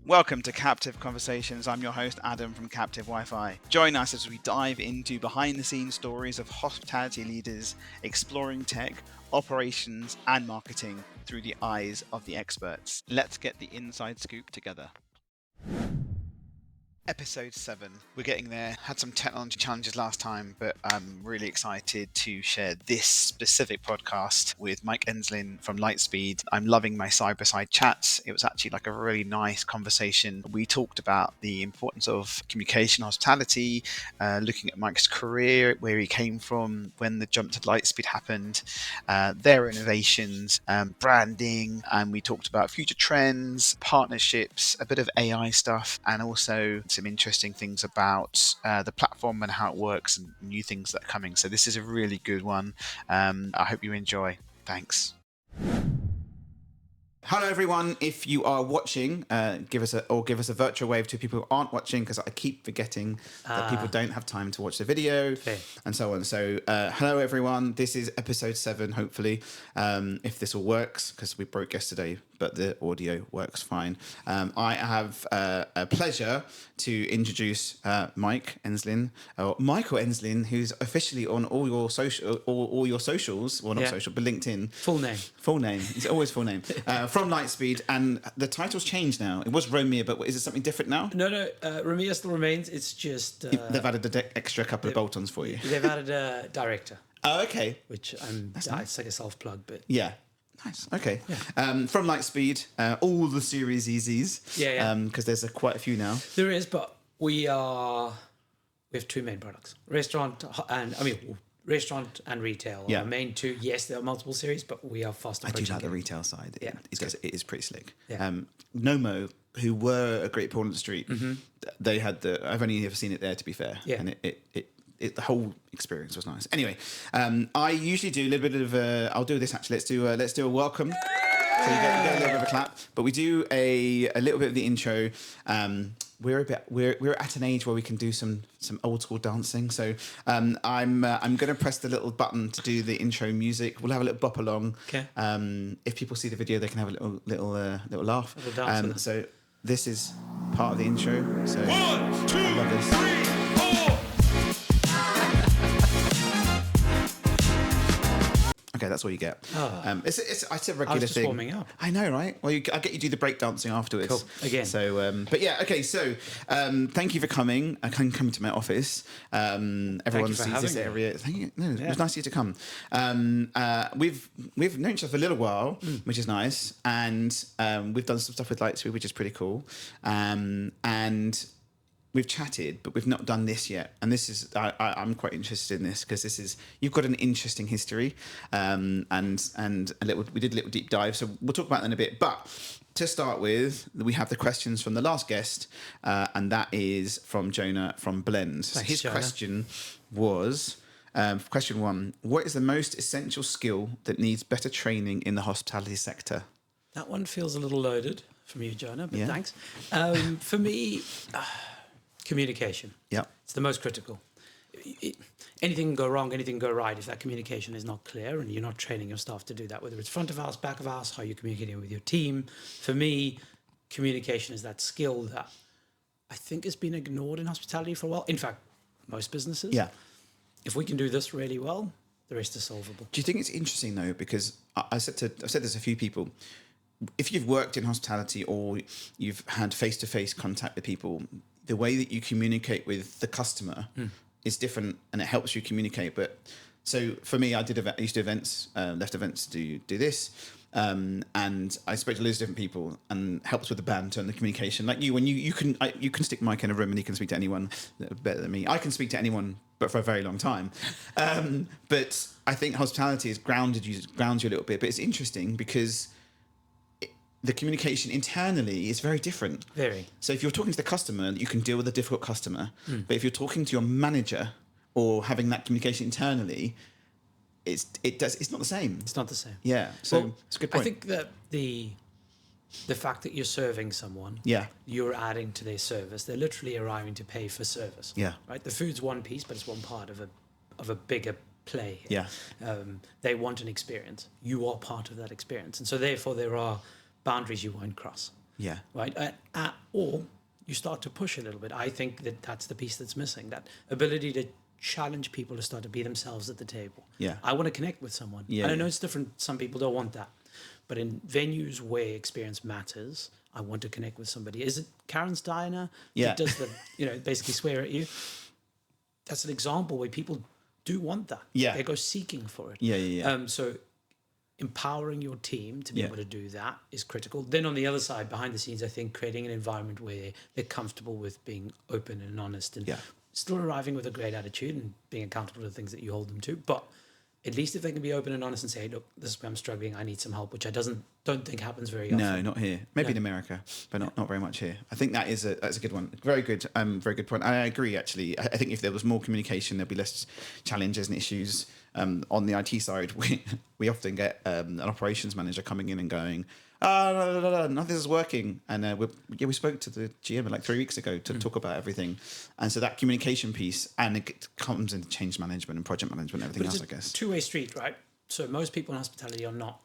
Welcome to Captive Conversations. I'm your host, Adam from Captive Wi-Fi. Join us as we dive into behind-the-scenes stories of hospitality leaders exploring tech, operations, and marketing through the eyes of the experts. Let's get the inside scoop together. Episode 7. We're getting there. Had some technology challenges last time, but I'm really excited to share this specific podcast with Mike Enslin from Lightspeed. I'm loving my side-by-side chats. It was actually like a really nice conversation. We talked about the importance of communication, hospitality, looking at Mike's career, where he came from, when the jump to Lightspeed happened, their innovations, branding, and we talked about future trends, partnerships, a bit of AI stuff, and also some interesting things about the platform and how it works and new things that are coming. So this is a really good one. I hope you enjoy. Thanks. Hello everyone. If you are watching, give us a virtual wave to people who aren't watching, because I keep forgetting that people don't have time to watch the video and so on. So hello everyone. This is episode 7, hopefully, if this all works, because we broke yesterday, but the audio works fine. I have a pleasure to introduce Mike Enslin, or Michael Enslin, who's officially on all your socials, well, not social, but LinkedIn. Full name. It's always full name. From Lightspeed, and the title's changed now. It was Romeo, but is it something different now? No. Romeo still remains. It's just they've added an extra couple of bolt-ons for you. They've added a director. Oh, okay. Which nice. It's like a self-plug, but yeah. Nice. Okay. Yeah. From Lightspeed, all the Series Easies. Yeah. Because there's quite a few now. There is, but we have 2 main products: restaurant and retail. Yeah. Our main 2. Yes, there are multiple series, but we are fast approaching. I do like the retail side. Yeah. It is pretty slick. Yeah. Nomo, who were a Great Portland Street, they had I've only ever seen it there, to be fair. Yeah. And the whole experience was nice. Anyway, I usually do a little bit of I'll do this actually. Let's do a welcome. So you get a little bit of a clap, but we do a little bit of the intro. We're at an age where we can do some old school dancing. So I'm going to press the little button to do the intro music. We'll have a little bop along. Okay. If people see the video, they can have a little laugh. A little dance. So this is part of the intro. So 1, 2, I love this. 3, 4. Okay, that's all you get. Oh. It's a regular I was just thing. warming up. I know, right? Well, I get you do the break dancing afterwards. Cool. Again. So, but yeah, okay. So, thank you for coming. I can come to my office. Everyone sees this area. Thank you. No, it was nice of you to come. We've known each other for a little while, which is nice, and we've done some stuff with Lightspeed, which is pretty cool. And we've chatted, but we've not done this yet. And this is, I'm quite interested in this, because you've got an interesting history, and we did a little deep dive. So we'll talk about that in a bit. But to start with, we have the questions from the last guest, and that is from Jonah from Blend. So his Jonah. question was, question 1, what is the most essential skill that needs better training in the hospitality sector? That one feels a little loaded from you, Jonah, but Yeah. thanks. For me, communication. Yeah. It's the most critical. Anything can go wrong, anything can go right if that communication is not clear and you're not training your staff to do that, whether it's front of house, back of house, how you're communicating with your team. For me, communication is that skill that I think has been ignored in hospitality for a while. In fact, most businesses. Yeah. If we can do this really well, the rest is solvable. Do you think it's interesting though? Because I've said this to a few people. If you've worked in hospitality or you've had face-to-face contact with people, the way that you communicate with the customer is different, and it helps you communicate. But so for me, I used to events, left events to do this, and I spoke to loads of different people, and helps with the banter and the communication. Like when you can stick Mike in a room and he can speak to anyone better than me. I can speak to anyone, but for a very long time. But I think hospitality has grounds you a little bit. But it's interesting because the communication internally is very different. Very. So if you're talking to the customer, you can deal with a difficult customer. But if you're talking to your manager or having that communication internally, it's not the same. It's not the same. Yeah. So it's a good point. I think that the fact that you're serving someone, you're adding to their service. They're literally arriving to pay for service. Yeah. Right. The food's one piece, but it's one part of a bigger play. Yeah. They want an experience. You are part of that experience, and so therefore there are boundaries you won't cross. Yeah. Right? Or you start to push a little bit. I think that that's the piece that's missing, that ability to challenge people to start to be themselves at the table. Yeah. I want to connect with someone. Yeah, and I yeah. know it's different. Some people don't want that. But in venues where experience matters, I want to connect with somebody. Is it Karen's Diner Yeah. that does the, basically swear at you? That's an example where people do want that. Yeah. They go seeking for it. Yeah. So empowering your team to be Yeah. able to do that is critical. Then on the other side, behind the scenes, I think creating an environment where they're comfortable with being open and honest and still arriving with a great attitude and being accountable to the things that you hold them to. But at least if they can be open and honest and say, look, this is where I'm struggling, I need some help, which I don't think happens very often. No, not here. Maybe in America, but not very much here. I think that's a good one. Very good point. I agree, actually. I think if there was more communication, there'd be less challenges and issues. On the IT side, we often get an operations manager coming in and going, no, nothing is working. And we spoke to the GM like 3 weeks ago to talk about everything. And so that communication piece, and it comes into change management and project management and everything else, I guess. Two-way street, right? So most people in hospitality are not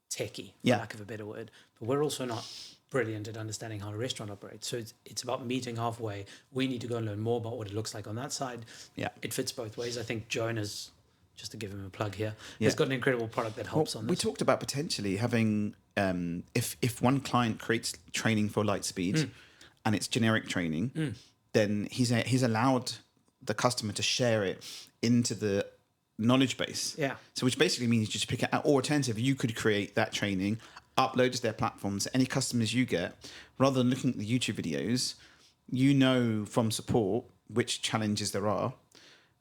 techie, for lack of a better word. But we're also not brilliant at understanding how a restaurant operates. So it's about meeting halfway. We need to go and learn more about what it looks like on that side. Yeah. It fits both ways. I think Jonah's, just to give him a plug here, has got an incredible product that helps on this. We talked about potentially having, if one client creates training for Lightspeed and it's generic training, then he's allowed the customer to share it into the knowledge base. Yeah. So which basically means you just pick it out, or alternative, you could create that training, upload it to their platforms. Any customers you get, rather than looking at the YouTube videos, from support which challenges there are.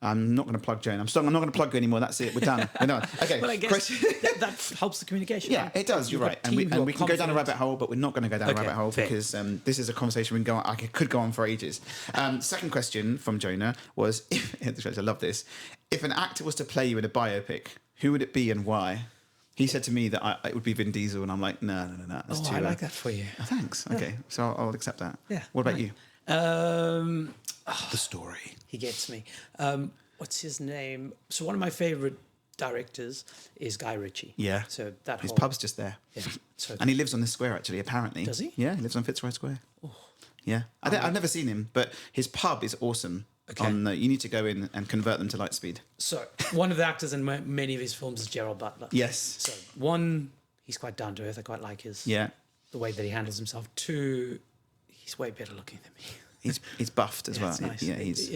I'm not going to plug Jane. I'm not going to plug you anymore. That's it. We're done. We're done. Okay. Well, I guess that helps the communication. Yeah, it does. You're right. And we can go down a rabbit hole, but we're not going to go down a rabbit hole because this is a conversation we can go on. I could go on for ages. Second question from Jonah was, I love this. If an actor was to play you in a biopic, who would it be and why? He said to me that it would be Vin Diesel, and I'm like, no. That's too, I like that for you. Thanks. Okay, so I'll accept that. Yeah. What about you? The story. He gets me. What's his name? So one of my favorite directors is Guy Ritchie. Yeah. So that his whole pub's just there. Yeah. So and he lives on this square actually. Apparently. Does he? Yeah, he lives on Fitzroy Square. Oh. Yeah. I've never seen him, but his pub is awesome. Okay. You need to go in and convert them to Lightspeed. So one of the actors in many of his films is Gerald Butler. Yes. So he's quite down to earth. I quite like the way that he handles himself. Two, he's way better looking than me. He's buffed as well. It's nice.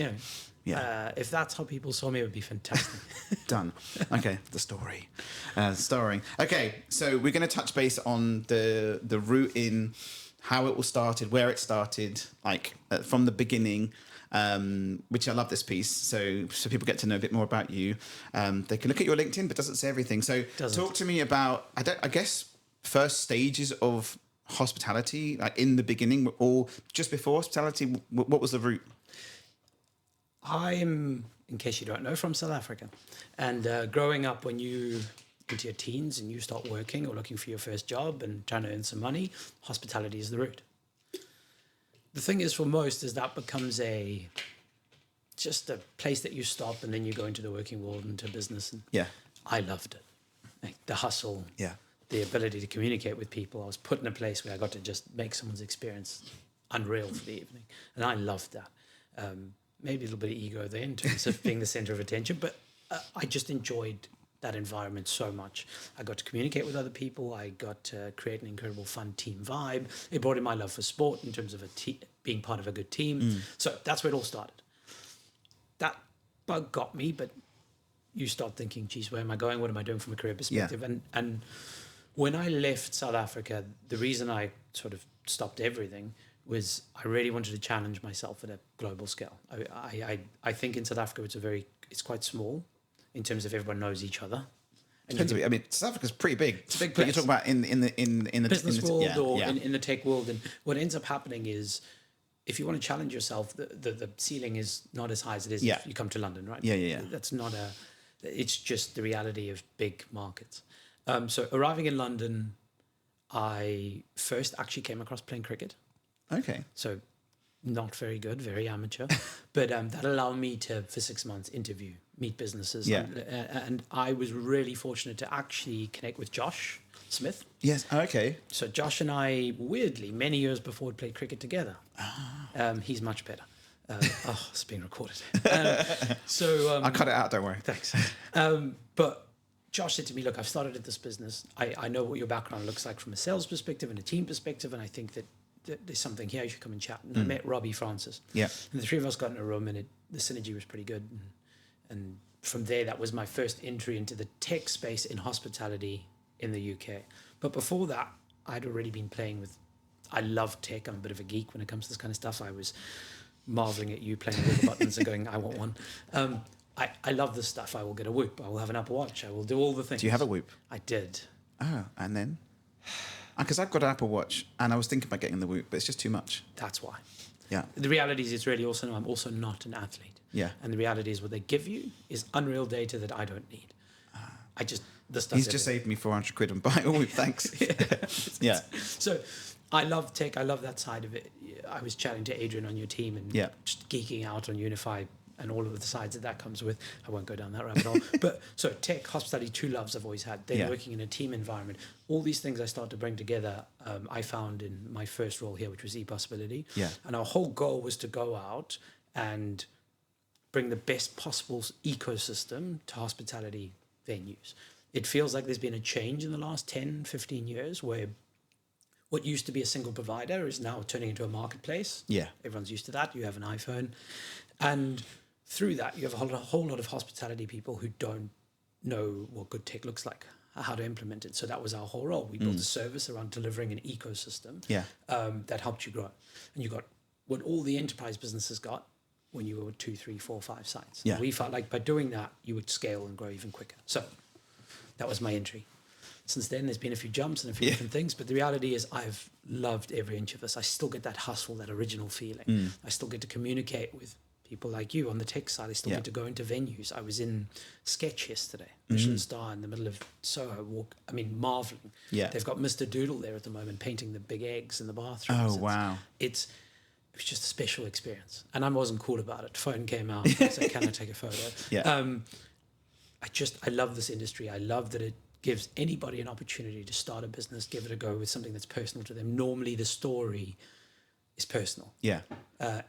Yeah. If that's how people saw me, it would be fantastic. Done. Okay, the story. Starring. Okay, so we're going to touch base on the route in, how it all started, where it started, from the beginning, which I love this piece. So people get to know a bit more about you. They can look at your LinkedIn, but it doesn't say everything. So talk to me about, I guess, first stages of hospitality, like in the beginning or just before hospitality. What was the route? I'm, in case you don't know, from South Africa. And growing up, when you into your teens and you start working or looking for your first job and trying to earn some money, hospitality is the route. The thing is, for most, is that becomes just a place that you stop and then you go into the working world, into business. And I loved it. Like the hustle, the ability to communicate with people. I was put in a place where I got to just make someone's experience unreal for the evening. And I loved that. Maybe a little bit of ego there in terms of being the center of attention, but I just enjoyed that environment so much. I got to communicate with other people. I got to create an incredible fun team vibe. It brought in my love for sport in terms of being part of a good team. So that's where it all started. That bug got me, but you start thinking, geez, where am I going? What am I doing from a career perspective? And when I left South Africa, the reason I sort of stopped everything was I really wanted to challenge myself at a global scale. I think in South Africa it's quite small in terms of everyone knows each other. And South Africa's pretty big. It's a big place. place. But you're talking about in the business world or in the tech world. And what ends up happening is, if you want to challenge yourself, the ceiling is not as high as it is if you come to London, right? Yeah. That's not it's just the reality of big markets. So arriving in London, I first actually came across playing cricket. Okay. So not very good, very amateur, but that allowed me to, for 6 months, interview, meet businesses. Yeah. And I was really fortunate to actually connect with Josh Smith. Yes. Okay. So Josh and I, weirdly, many years before, played cricket together. He's much better. It's being recorded. I'll cut it out, don't worry. Thanks. But Josh said to me, look, I've started at this business. I know what your background looks like from a sales perspective and a team perspective, and I think that there's something here, you should come and chat. And I met Robbie Francis. Yeah. And the three of us got in a room, and the synergy was pretty good. And from there, that was my first entry into the tech space in hospitality in the UK. But before that, I'd already been playing with, I love tech. I'm a bit of a geek when it comes to this kind of stuff. I was marveling at you playing with all the buttons and going, I want one. I love this stuff. I will get a Whoop. I will have an Apple Watch. I will do all the things. Do you have a Whoop? I did. Oh, and then? Because I've got an Apple Watch, and I was thinking about getting the Whoop, but it's just too much. That's why. Yeah. The reality is, it's really also, I'm also not an athlete. Yeah. And the reality is, what they give you is unreal data that I don't need. The stuff. He's just saved me 400 quid on buying a Whoop, thanks. Yeah. So I love tech. I love that side of it. I was chatting to Adrian on your team and just geeking out on Unify and all of the sides that comes with. I won't go down that rabbit hole. But so tech, hospitality, two loves I've always had. Then working in a team environment. All these things I start to bring together, I found in my first role here, which was ePossibility. Yeah. And our whole goal was to go out and bring the best possible ecosystem to hospitality venues. It feels like there's been a change in the last 10, 15 years where what used to be a single provider is now turning into a marketplace. Yeah. Everyone's used to that. You have an iPhone. And through that, you have a whole lot of hospitality people who don't know what good tech looks like, how to implement it. So that was our whole role. We built a service around delivering an ecosystem that helped you grow. And you got what all the enterprise businesses got when you were 2, 3, 4, 5 sites. Yeah. And we felt like by doing that, you would scale and grow even quicker. So that was my entry. Since then, there's been a few jumps and a few different things, but the reality is I've loved every inch of this. I still get that hustle, that original feeling. I still get to communicate with people like you on the tech side. I still get to go into venues. I was in Sketch yesterday, Michelin star in the middle of Soho, marveling. Yeah. They've got Mr. Doodle there at the moment painting the big eggs in the bathrooms. Oh, wow. It was just a special experience. And I wasn't cool about it. Phone came out. I said, can I take a photo? Yeah. I love this industry. I love that it gives anybody an opportunity to start a business, give it a go with something that's personal to them. Normally the story is personal. Yeah.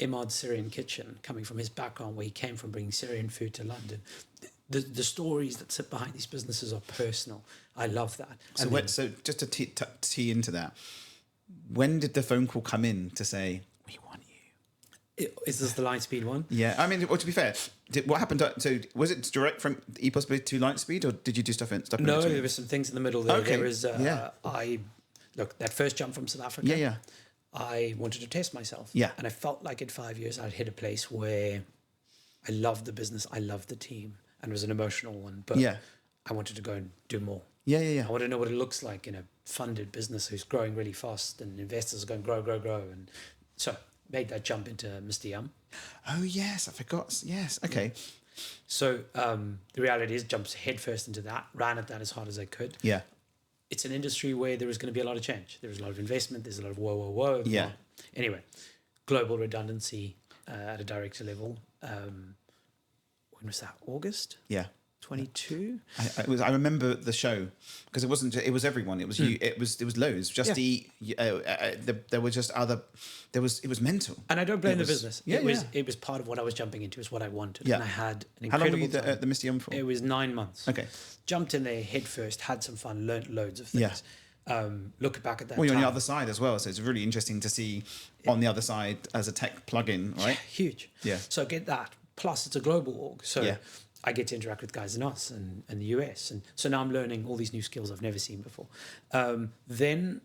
Imad's Syrian Kitchen, coming from his background where he came from bringing Syrian food to London. The stories that sit behind these businesses are personal. I love that. So just to tee into that, when did the phone call come in to say, we want you? Is this the Lightspeed one? Yeah. I mean, well, to be fair, what happened? So was it direct from ePossibility to Lightspeed, or did you do stuff in between? No, there was some things in the middle there. Okay. There was, that first jump from South Africa. Yeah. I wanted to test myself. Yeah. And I felt like in 5 years I'd hit a place where I loved the business, I loved the team, and it was an emotional one. But I wanted to go and do more. Yeah. I want to know what it looks like in a funded business who's growing really fast and investors are going grow. And so made that jump into Mr. Yum. Oh, yes. I forgot. Yes. Okay. So the reality is jumped headfirst into that, ran at that as hard as I could. Yeah. It's an industry where there is going to be a lot of change. There is a lot of investment. There's a lot of whoa. Yeah. Anyway, global redundancy at a director level. When was that? August? Yeah. 22. I remember the show because it wasn't. It was everyone. It was you. It was loads. Just there were just other. It was mental. And I don't blame the business. Yeah, It was part of what I was jumping into. It's what I wanted. Yeah. And I had an How long incredible were you at the Mr. Yum for? It was 9 months. Okay. Jumped in there head first, had some fun, learnt loads of things. Yeah. Look back at that. Well, you're on time. the other side as well, so it's really interesting to see on the other side as a tech plugin, right? Yeah, huge. Yeah. So get that. Plus, it's a global org. So Yeah. I get to interact with guys in us and the US. And so now I'm learning all these new skills I've never seen before. Then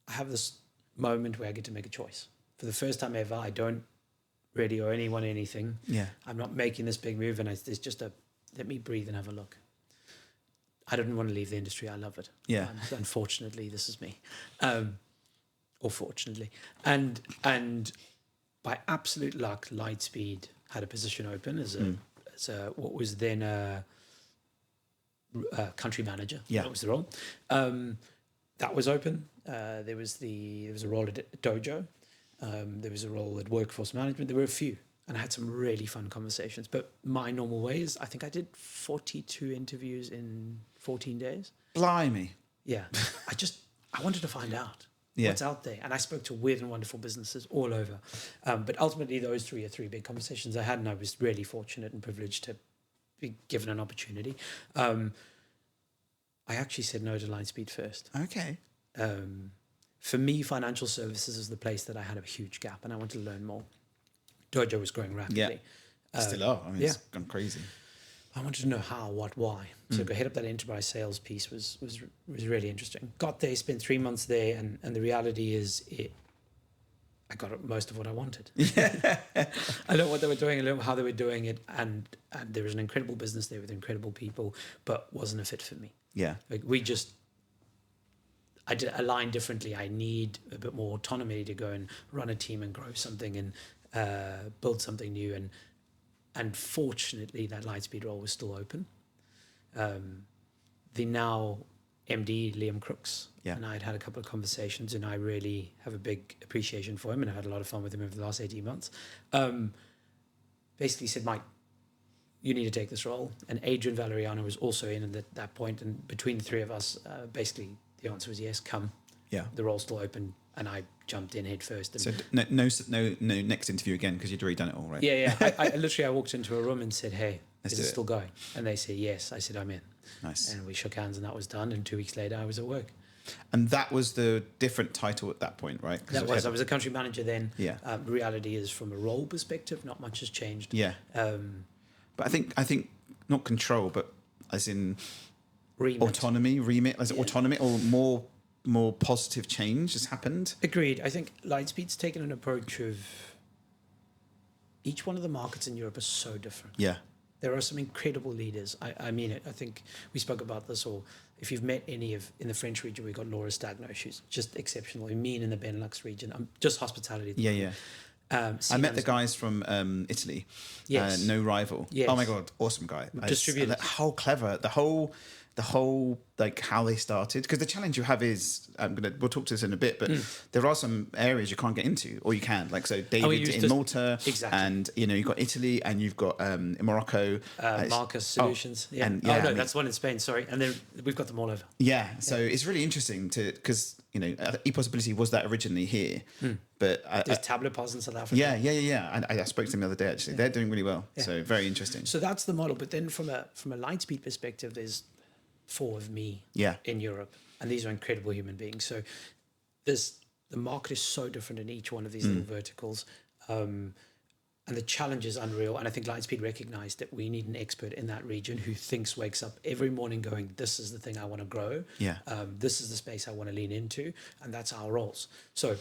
I have this moment where I get to make a choice. For the first time ever, I don't really owe anyone anything. Yeah. I'm not making this big move, and there's just let me breathe and have a look. I didn't want to leave the industry. I love it. Yeah. Unfortunately, this is me. Or fortunately. And by absolute luck, Lightspeed had a position open as a what was then a country manager. Yeah. That was the role. That was open. There was a role at Dojo. There was a role at workforce management. There were a few, and I had some really fun conversations. But my normal way is, I think I did 42 interviews in 14 days. Blimey. Yeah. I wanted to find out Yeah. what's out there. And I spoke to weird and wonderful businesses all over. But ultimately, those three are three big conversations I had, and I was really fortunate and privileged to be given an opportunity. I actually said no to Lightspeed first. Okay. For me, financial services is the place that I had a huge gap, and I wanted to learn more. Dojo was growing rapidly. Yeah. Still are. I mean, it's gone crazy. I wanted to know how, what, why. So go head up that enterprise sales piece was really interesting. Got there, spent 3 months there, and the reality is I got most of what I wanted. I learned what they were doing, I learned how they were doing it, and there was an incredible business there with incredible people, but wasn't a fit for me. Yeah. Like I did align differently. I need a bit more autonomy to go and run a team and grow something and build something new. And fortunately, that Lightspeed role was still open. The now MD, Liam Crooks, and I had a couple of conversations, and I really have a big appreciation for him, and I had a lot of fun with him over the last 18 months. Basically said, Mike, you need to take this role. And Adrian Valeriano was also in at that point, and between the three of us, basically the answer was yes, come. Yeah. The role's still open, and I jumped in head first. And So no next interview again because you'd already done it all, right? yeah. I walked into a room and said, hey, is it still going? And they said, yes. I said, I'm in. Nice. And we shook hands, and that was done. And 2 weeks later, I was at work. And that was the different title at that point, right? I was a country manager then. Yeah. Reality is, from a role perspective, not much has changed. Yeah. But I think not control, but as in remit. Autonomy, remit, as autonomy, or more positive change has happened. Agreed. I think Lightspeed's taken an approach of each one of the markets in Europe are so different. Yeah. There are some incredible leaders. I mean it. I think we spoke about this, or if you've met any in the French region, we've got Laura Stagno. She's just exceptional. Mean in the Benelux region. Just hospitality. Yeah. I met the guys from Italy. Yes. No Rival. Yes. Oh my God, awesome guy. Distributed. How clever. The whole like how they started, because the challenge you have is we'll talk to this in a bit, but there are some areas you can't get into, or you can, like so David in Malta, exactly. And you've got Italy, and you've got in Morocco, Marcus Solutions, that's one in Spain. Sorry, and then we've got them all over. Yeah, so it's really interesting because e-possibility was that originally here, but there's Tableau POS in South Africa. Yeah. I spoke to them the other day actually. They're doing really well, so very interesting. So that's the model, but then from a Lightspeed perspective, there's 4 of me in Europe, and these are incredible human beings. So the market is so different in each one of these little verticals, and the challenge is unreal. And I think Lightspeed recognized that we need an expert in that region who wakes up every morning going, this is the thing I want to grow. This is the space I want to lean into, and that's our roles. So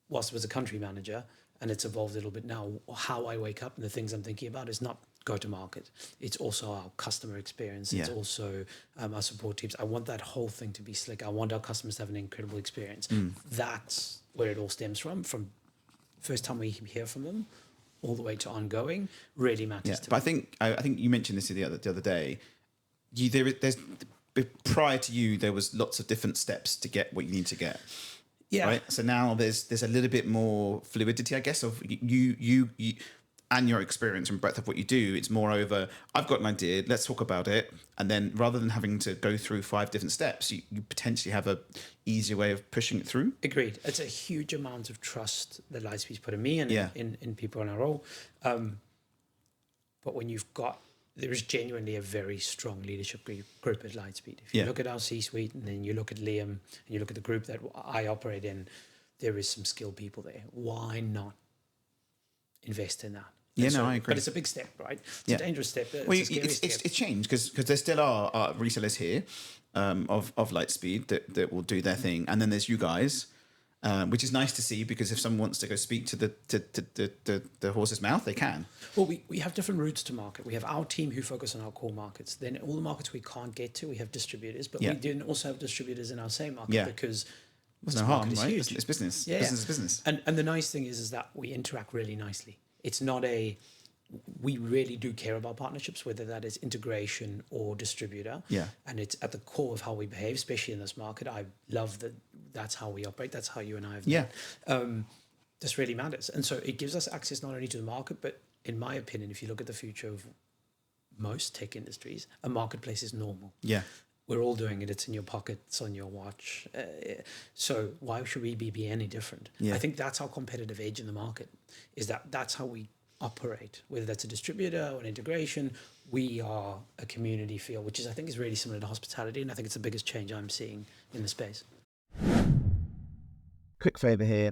whilst I was a country manager, and it's evolved a little bit now, how I wake up and the things I'm thinking about is not go to market. It's also our customer experience. It's also our support teams. I want that whole thing to be slick. I want our customers to have an incredible experience. That's where it all stems from first time we hear from them all the way to ongoing, really matters to me. I think you mentioned this the other day. Prior to you, there was lots of different steps to get what you need to get. Yeah. Right. So now there's a little bit more fluidity, I guess, of you and your experience and breadth of what you do. It's more over, I've got an idea, let's talk about it. And then rather than having to go through 5 different steps, you potentially have a easier way of pushing it through. Agreed. It's a huge amount of trust that Lightspeed's put in me and in people in our role. But when there is genuinely a very strong leadership group at Lightspeed. If you look at our C-suite, and then you look at Liam, and you look at the group that I operate in, there is some skilled people there. Why not invest in that? I agree. But it's a big step, right? It's a dangerous step. It's changed because there still are resellers here of Lightspeed that will do their thing, and then there's you guys, which is nice to see, because if someone wants to go speak to the horse's mouth, they can. Well, we have different routes to market. We have our team who focus on our core markets. Then all the markets we can't get to, we have distributors, but we do also have distributors in our same market because there's no harm, right? It's business. Yeah. Business is business. And the nice thing is that we interact really nicely. It's not we really do care about partnerships, whether that is integration or distributor. Yeah. And it's at the core of how we behave, especially in this market. I love that's how we operate. That's how you and I have done. this really matters. And so it gives us access not only to the market, but in my opinion, if you look at the future of most tech industries, a marketplace is normal. Yeah. We're all doing it. It's in your pocket. It's on your watch. So why should we be any different? Yeah. I think that's our competitive edge in the market, is that's how we operate. Whether that's a distributor or an integration, we are a community feel, which I think is really similar to hospitality. And I think it's the biggest change I'm seeing in the space. Quick favour here.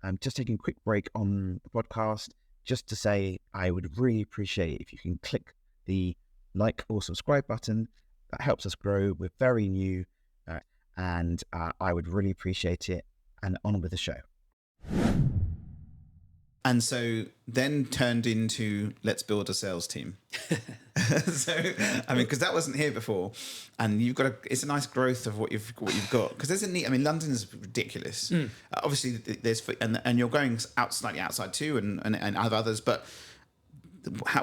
I'm just taking a quick break on the podcast just to say I would really appreciate if you can click the like or subscribe button. That helps us grow. We're very new and I would really appreciate it. And on with the show. And so then turned into let's build a sales team. So, I mean, because that wasn't here before, and it's a nice growth of what you've got. Because there's a need. I mean, London is ridiculous. Obviously, and you're going out slightly outside too, and have others. But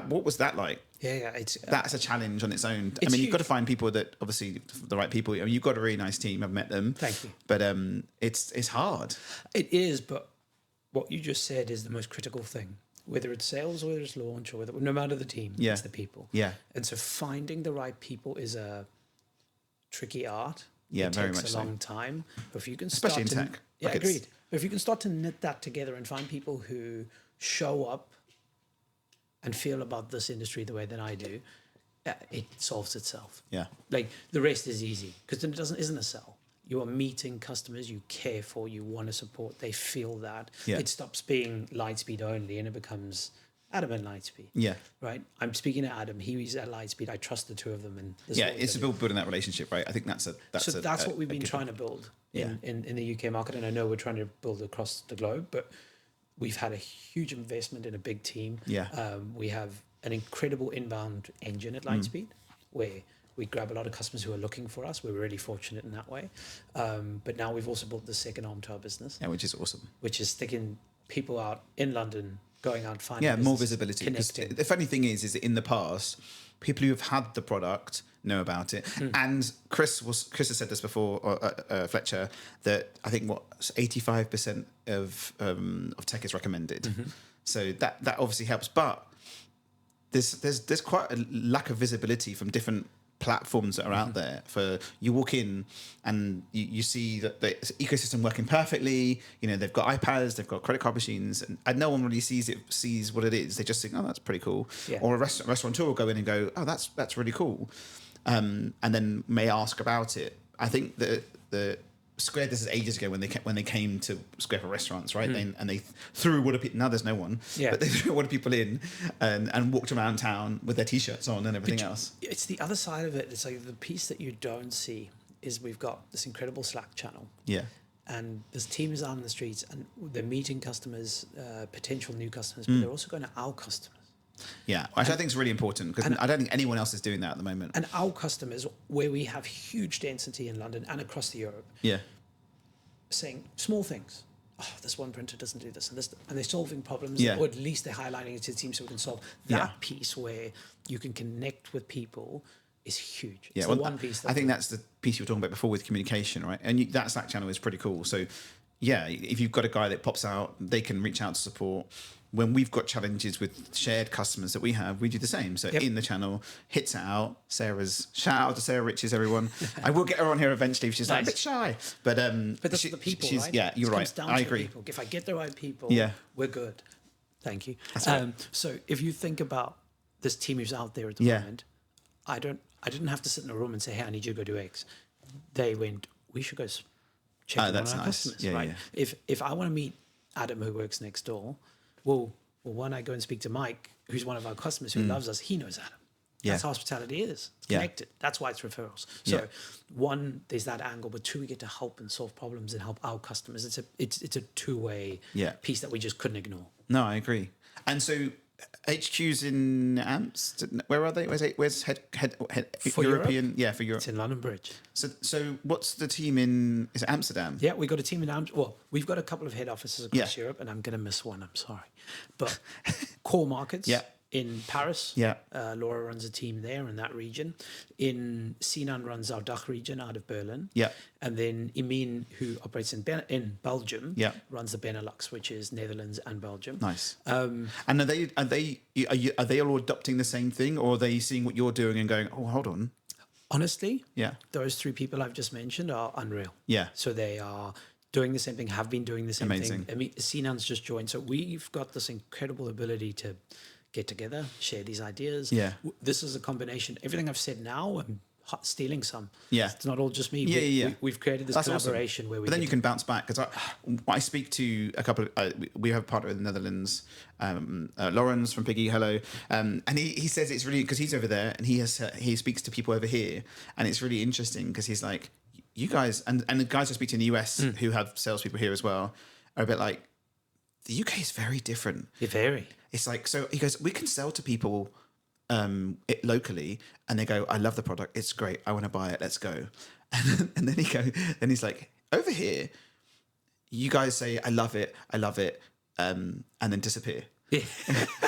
what was that like? Yeah, that's a challenge on its own. I mean, you've got to find people that obviously the right people. I mean, you've got a really nice team. I've met them. Thank you. But it's hard. It is, but what you just said is the most critical thing. Whether it's sales, or whether it's launch, or no matter the team, it's the people. Yeah. And so finding the right people is a tricky art. Yeah, it very takes much a so. long time. But if you can Especially start in tech. Yeah, agreed. But if you can start to knit that together and find people who show up and feel about this industry the way that I do, it solves itself. Yeah. Like the rest is easy because then it isn't a sell. You are meeting customers you care for, you want to support, they feel that. Yeah. It stops being Lightspeed only and it becomes Adam and Lightspeed. Yeah. Right? I'm speaking to Adam, he's at Lightspeed, I trust the two of them. And It's about building that relationship, right? I think that's what we've been trying to build in the UK market, and I know we're trying to build across the globe, but we've had a huge investment in a big team. Yeah. We have an incredible inbound engine at Lightspeed where we grab a lot of customers who are looking for us. We're really fortunate in that way. But now we've also built the second arm to our business. Yeah, which is awesome. Which is sticking people out in London, going out, finding more business, visibility. connecting. The funny thing is that in the past, people who have had the product know about it. And Chris has said this before, Fletcher, that I think 85% of tech is recommended. So that obviously helps. But there's quite a lack of visibility from different platforms that are out there. For you walk in and you see that the ecosystem working perfectly. You know, they've got iPads, they've got credit card machines, and no one really sees what it is. They just think, oh, that's pretty cool. Yeah. Or a restaurateur will go in and go, oh, that's really cool, and then may ask about it. I think the Square, this is ages ago when they came to Square for restaurants, right? And they threw a wad of people. Now there's no one, but they threw a wad of people in and walked around town with their t-shirts on and everything else. It's the other side of it. It's like the piece that you don't see is we've got this incredible Slack channel. Yeah. And this team is out in the streets and they're meeting customers, potential new customers, but they're also going to our customers. Yeah, which I think is really important because I don't think anyone else is doing that at the moment. And our customers, where we have huge density in London and across Europe, saying small things. Oh, this one printer doesn't do this, and they're solving problems, or at least they're highlighting it to the team so we can solve that piece where you can connect with people is huge. It's the one piece. I think that's the piece you were talking about before with communication, right? And that Slack channel is pretty cool. So, yeah, if you've got a guy that pops out, they can reach out to support. When we've got challenges with shared customers that we have, we do the same. So in the channel, hits it out. Shout out to Sarah Riches, everyone. I will get her on here eventually if she's like a bit shy. But that's the people, right? Yeah, you're right. I agree. People. If I get the right people, we're good. Thank you. That's right. So if you think about this team who's out there at the moment, I didn't have to sit in a room and say, hey, I need you to go do X. They went, we should go check in on our customers, right? Yeah. If I want to meet Adam who works next door, well, when I go and speak to Mike, who's one of our customers who loves us, he knows Adam. That's how hospitality is. It's connected. That's why it's referrals. So one, there's that angle, but two, we get to help and solve problems and help our customers. It's a two-way piece that we just couldn't ignore. No, I agree. And so HQ's in Amsterdam. Where are they? Where's head for European? Europe? Yeah, for Europe. It's in London Bridge. So what's the team in? Is it Amsterdam? Yeah, we've got a team in Amsterdam. Well, we've got a couple of head offices across Europe, and I'm going to miss one. I'm sorry, but core markets. in Paris. Yeah. Laura runs a team there in that region. In Sinan runs our DACH region out of Berlin. Yeah. And then Emin, who operates in Belgium, Yeah. runs the Benelux, which is Netherlands and Belgium. Nice. And are they all adopting the same thing, or are they seeing what you're doing and going, oh, hold on? Honestly, Yeah. those three people I've just mentioned are unreal. Yeah. So they are doing the same thing, have been doing the same Amazing. thing. I mean, Sinan's just joined. So we've got this incredible ability to get together, share these ideas. Yeah. This is a combination. Everything I've said now, I'm stealing some. Yeah. It's not all just me. Yeah. We've created this collaboration awesome. where we. But then you can bounce back, because I speak to a couple of. We have a partner in the Netherlands, Lawrence from Piggy. Hello, and he says it's really, because he's over there and he speaks to people over here, and it's really interesting because he's like, you guys and the guys I speak to in the US who have salespeople here as well are a bit like, the UK is very different. You're very. It's like, so he goes, we can sell to people it locally, and they go, I love the product, it's great, I want to buy it, let's go. And then he's like, over here, you guys say, I love it, and then disappear. Yeah.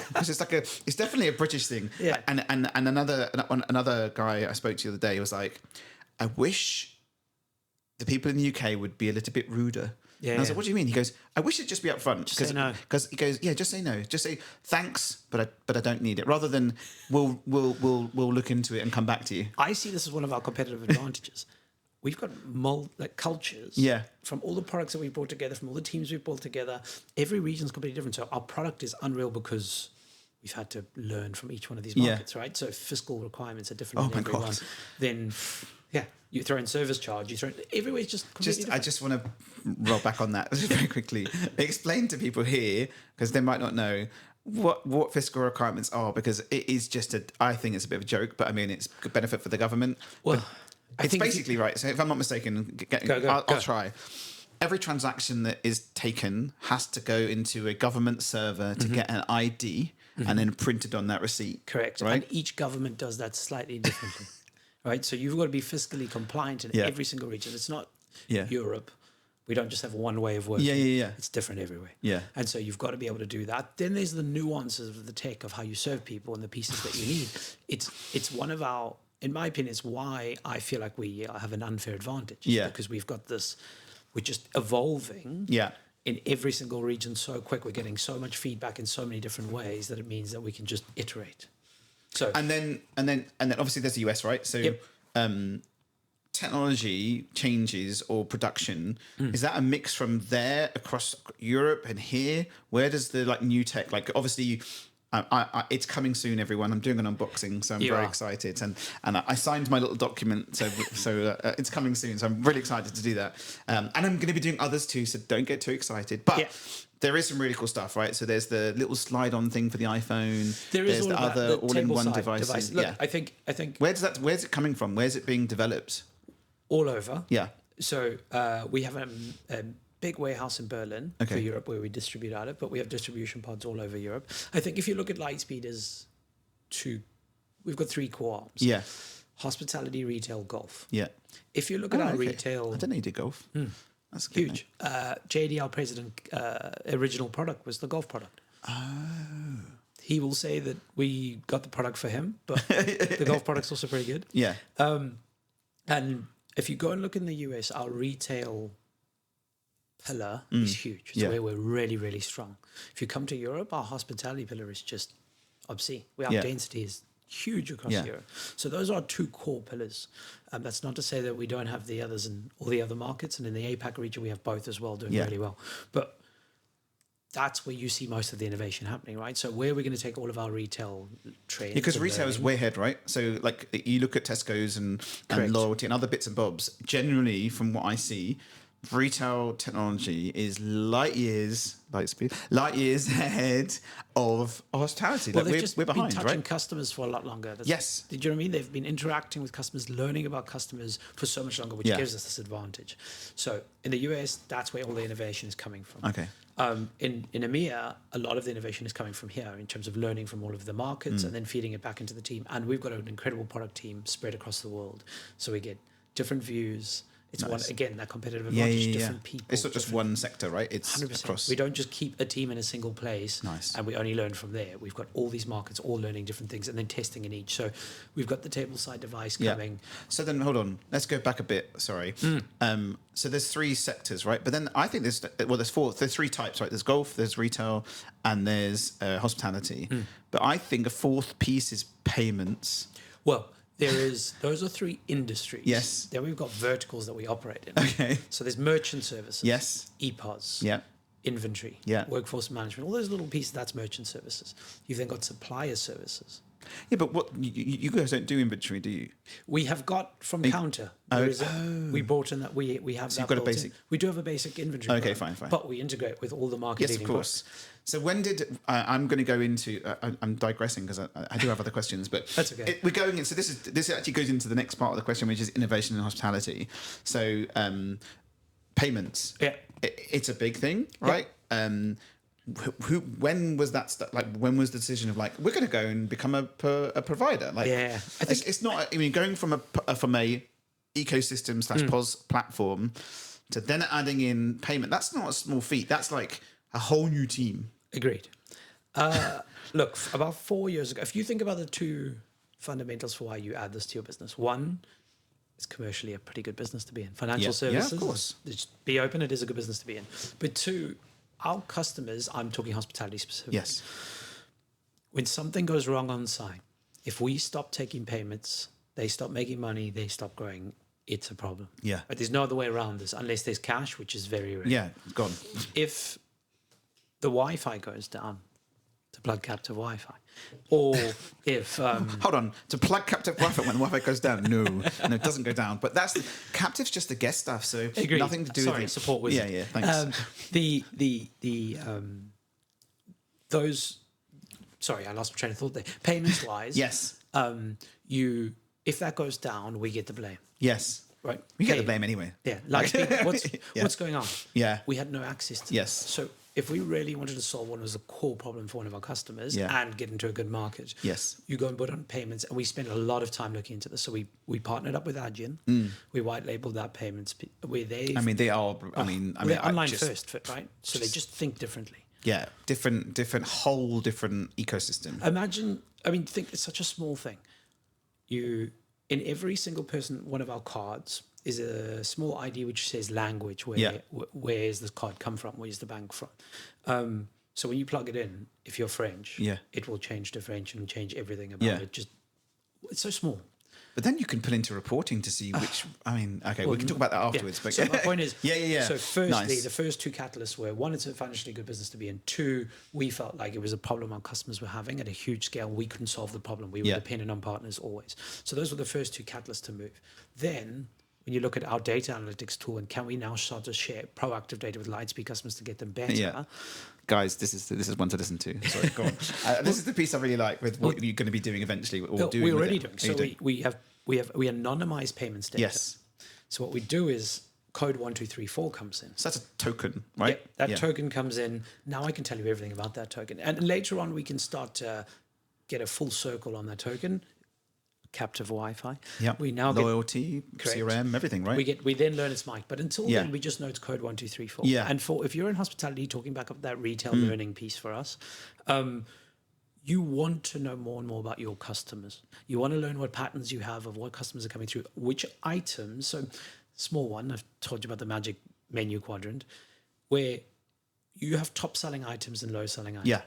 Because it's definitely a British thing. Yeah. And another guy I spoke to the other day was like, I wish the people in the UK would be a little bit ruder. Yeah, and I was like, what do you mean? He goes, I wish it'd just be upfront. Just say no. Because he goes, yeah, just say no. Just say thanks, but I don't need it. Rather than we'll look into it and come back to you. I see this as one of our competitive advantages. We've got cultures from all the products that we've brought together, from all the teams we've brought together. Every region's completely different. So our product is unreal because we've had to learn from each one of these markets, right? So fiscal requirements are different in everyone. God. Then, you throw in service charge, you throw in, everywhere's just completely different. I just want to roll back on that very quickly. Explain to people here, because they might not know, what fiscal requirements are, because it is just I think it's a bit of a joke, but I mean, it's a good benefit for the government. Well, it's basically right. So if I'm not mistaken, I'll try. Every transaction that is taken has to go into a government server to get an ID and then printed on that receipt. Correct. Right? And each government does that slightly differently. Right. So you've got to be fiscally compliant in every single region. It's not Europe. We don't just have one way of working. Yeah. It's different everywhere. Yeah. And so you've got to be able to do that. Then there's the nuances of the tech of how you serve people and the pieces that you need. It's one of our, in my opinion, it's why I feel like we have an unfair advantage. Yeah. Because we've got this, we're just evolving. Yeah. In every single region so quick. We're getting so much feedback in so many different ways that it means that we can just iterate. So and then obviously there's the US, right? So technology changes or production, is that a mix from there across Europe and here? Where does the new tech, obviously it's coming soon, everyone. I'm doing an unboxing, so I'm very excited, and I signed my little document, so it's coming soon, so I'm really excited to do that, and I'm going to be doing others too, so don't get too excited, but there is some really cool stuff, right? So there's the little slide-on thing for the iPhone. There's the other all-in-one devices. Look, I think where's it coming from? Where's it being developed? All over. Yeah. So we have a big warehouse in Berlin for Europe where we distribute out of, but we have distribution pods all over Europe. I think if you look at Lightspeed as we've got three core arms. Yeah. Hospitality, retail, golf. Yeah. If you look at our retail... I didn't know you did golf. That's good, huge. JD, our president, original product was the golf product. Oh. He will say that we got the product for him, but the golf product's also pretty good. Yeah. And if you go and look in the US, our retail pillar is huge. It's where we're really, really strong. If you come to Europe, our hospitality pillar is just obscene. Our density is huge across Europe. So those are two core pillars. That's not to say that we don't have the others in all the other markets. And in the APAC region, we have both as well, doing really well. But that's where you see most of the innovation happening, right? So where we're going to take all of our retail trends. Because retail is way ahead, right? So you look at Tesco's and loyalty and other bits and bobs. Generally, from what I see, retail technology is light years ahead of hospitality. Well, they've just we're behind, been touching right? customers for a lot longer. Yes. Did you know what I mean? They've been interacting with customers, learning about customers for so much longer, which gives us this advantage. So in the US, that's where all the innovation is coming from. Okay. In EMEA, a lot of the innovation is coming from here in terms of learning from all of the markets and then feeding it back into the team. And we've got an incredible product team spread across the world. So we get different views. It's Nice. that competitive advantage, different people. It's not just one sector, right? It's 100%. across. We don't just keep a team in a single place Nice. and we only learn from there. We've got all these markets all learning different things and then testing in each. So we've got the tableside device coming. So then hold on, let's go back a bit. Sorry. So there's 3 sectors, right? But then I think there's 4. There's 3 types, right? There's golf, there's retail, and there's hospitality. But I think a 4th piece is payments. Well, those are 3 industries. Yes. Then we've got verticals that we operate in. Okay. So there's merchant services. Yes. EPOS. Yeah. Inventory. Yeah. Workforce management. All those little pieces, that's merchant services. You've then got supplier services. Yeah, but what you guys don't do inventory, do you? We have got from Counter. We brought in that we have. So you've got a basic. We do have a basic inventory. Okay, program, fine. But we integrate with all the market Yes, of course. So when did I'm going to go into? I'm digressing because I do have other questions, but that's okay. We're going in. So this actually goes into the next part of the question, which is innovation and hospitality. So payments. Yeah, it's a big thing, right? Yeah. When was that when was the decision of like we're going to go and become a provider? Like, I think it's not. I mean, going from a ecosystem / POS platform to then adding in payment. That's not a small feat. That's like a whole new team. Agreed. Look, about 4 years ago, if you think about the 2 fundamentals for why you add this to your business, one, it's commercially a pretty good business to be in. Financial services, of course. Just be open. It is a good business to be in. But 2, our customers, I'm talking hospitality specifically. Yes. When something goes wrong on site, if we stop taking payments, they stop making money, they stop growing, it's a problem. Yeah. But there's no other way around this unless there's cash, which is very rare. Yeah, gone. If the Wi-Fi goes down, to plug captive Wi-Fi, or if hold on, to plug captive Wi-Fi when the Wi-Fi goes down, no, it doesn't go down. But that's captive's just the guest stuff, so Agreed. Nothing to do with support with yeah, thanks. Those. Sorry, I lost my train of thought there. Payments wise, yes. If that goes down, we get the blame. Yes. Right. We get the blame anyway. Yeah. Lightspeed, what's going on? Yeah. We had no access to Yes. that. So if we really wanted to solve what was a core problem for one of our customers and get into a good market, yes, you go and put on payments, and we spent a lot of time looking into this. So we partnered up with Adyen. We white labeled that payments. We're there. I mean, they are. They're online first fit, right? So they just think differently. Yeah, whole different ecosystem. Think it's such a small thing. In every single person, one of our cards is a small ID which says language. Where is this card come from? Where's the bank from? So when you plug it in, if you're French, it will change to French and change everything about it. It's so small. But then you can put into reporting to see which. We can talk about that afterwards. Yeah. But so my point is, So firstly, nice. The first 2 catalysts were, one, it's a financially good business to be in. 2, we felt like it was a problem our customers were having at a huge scale. We couldn't solve the problem. We were dependent on partners always. So those were the first 2 catalysts to move. Then, when you look at our data analytics tool, and can we now start to share proactive data with Lightspeed customers to get them better? Yeah. Guys, this is one to listen to. Sorry, go on. This is the piece I really like with what you're going to be doing eventually. We're already doing. So we anonymize payments data. Yes. So what we do is code 1234 comes in. So that's a token, right? Yeah, that token comes in. Now I can tell you everything about that token. And later on, we can start to get a full circle on that token. Captive Wi-Fi. Yeah. We now loyalty, get, CRM, everything, right? We then learn it's Mike. But until then, we just know it's code 1234. Yeah. And if you're in hospitality, talking back up that retail learning piece for us, you want to know more and more about your customers. You want to learn what patterns you have of what customers are coming through, which items. So, small one, I've told you about the magic menu quadrant, where you have top selling items and low selling items. Yeah.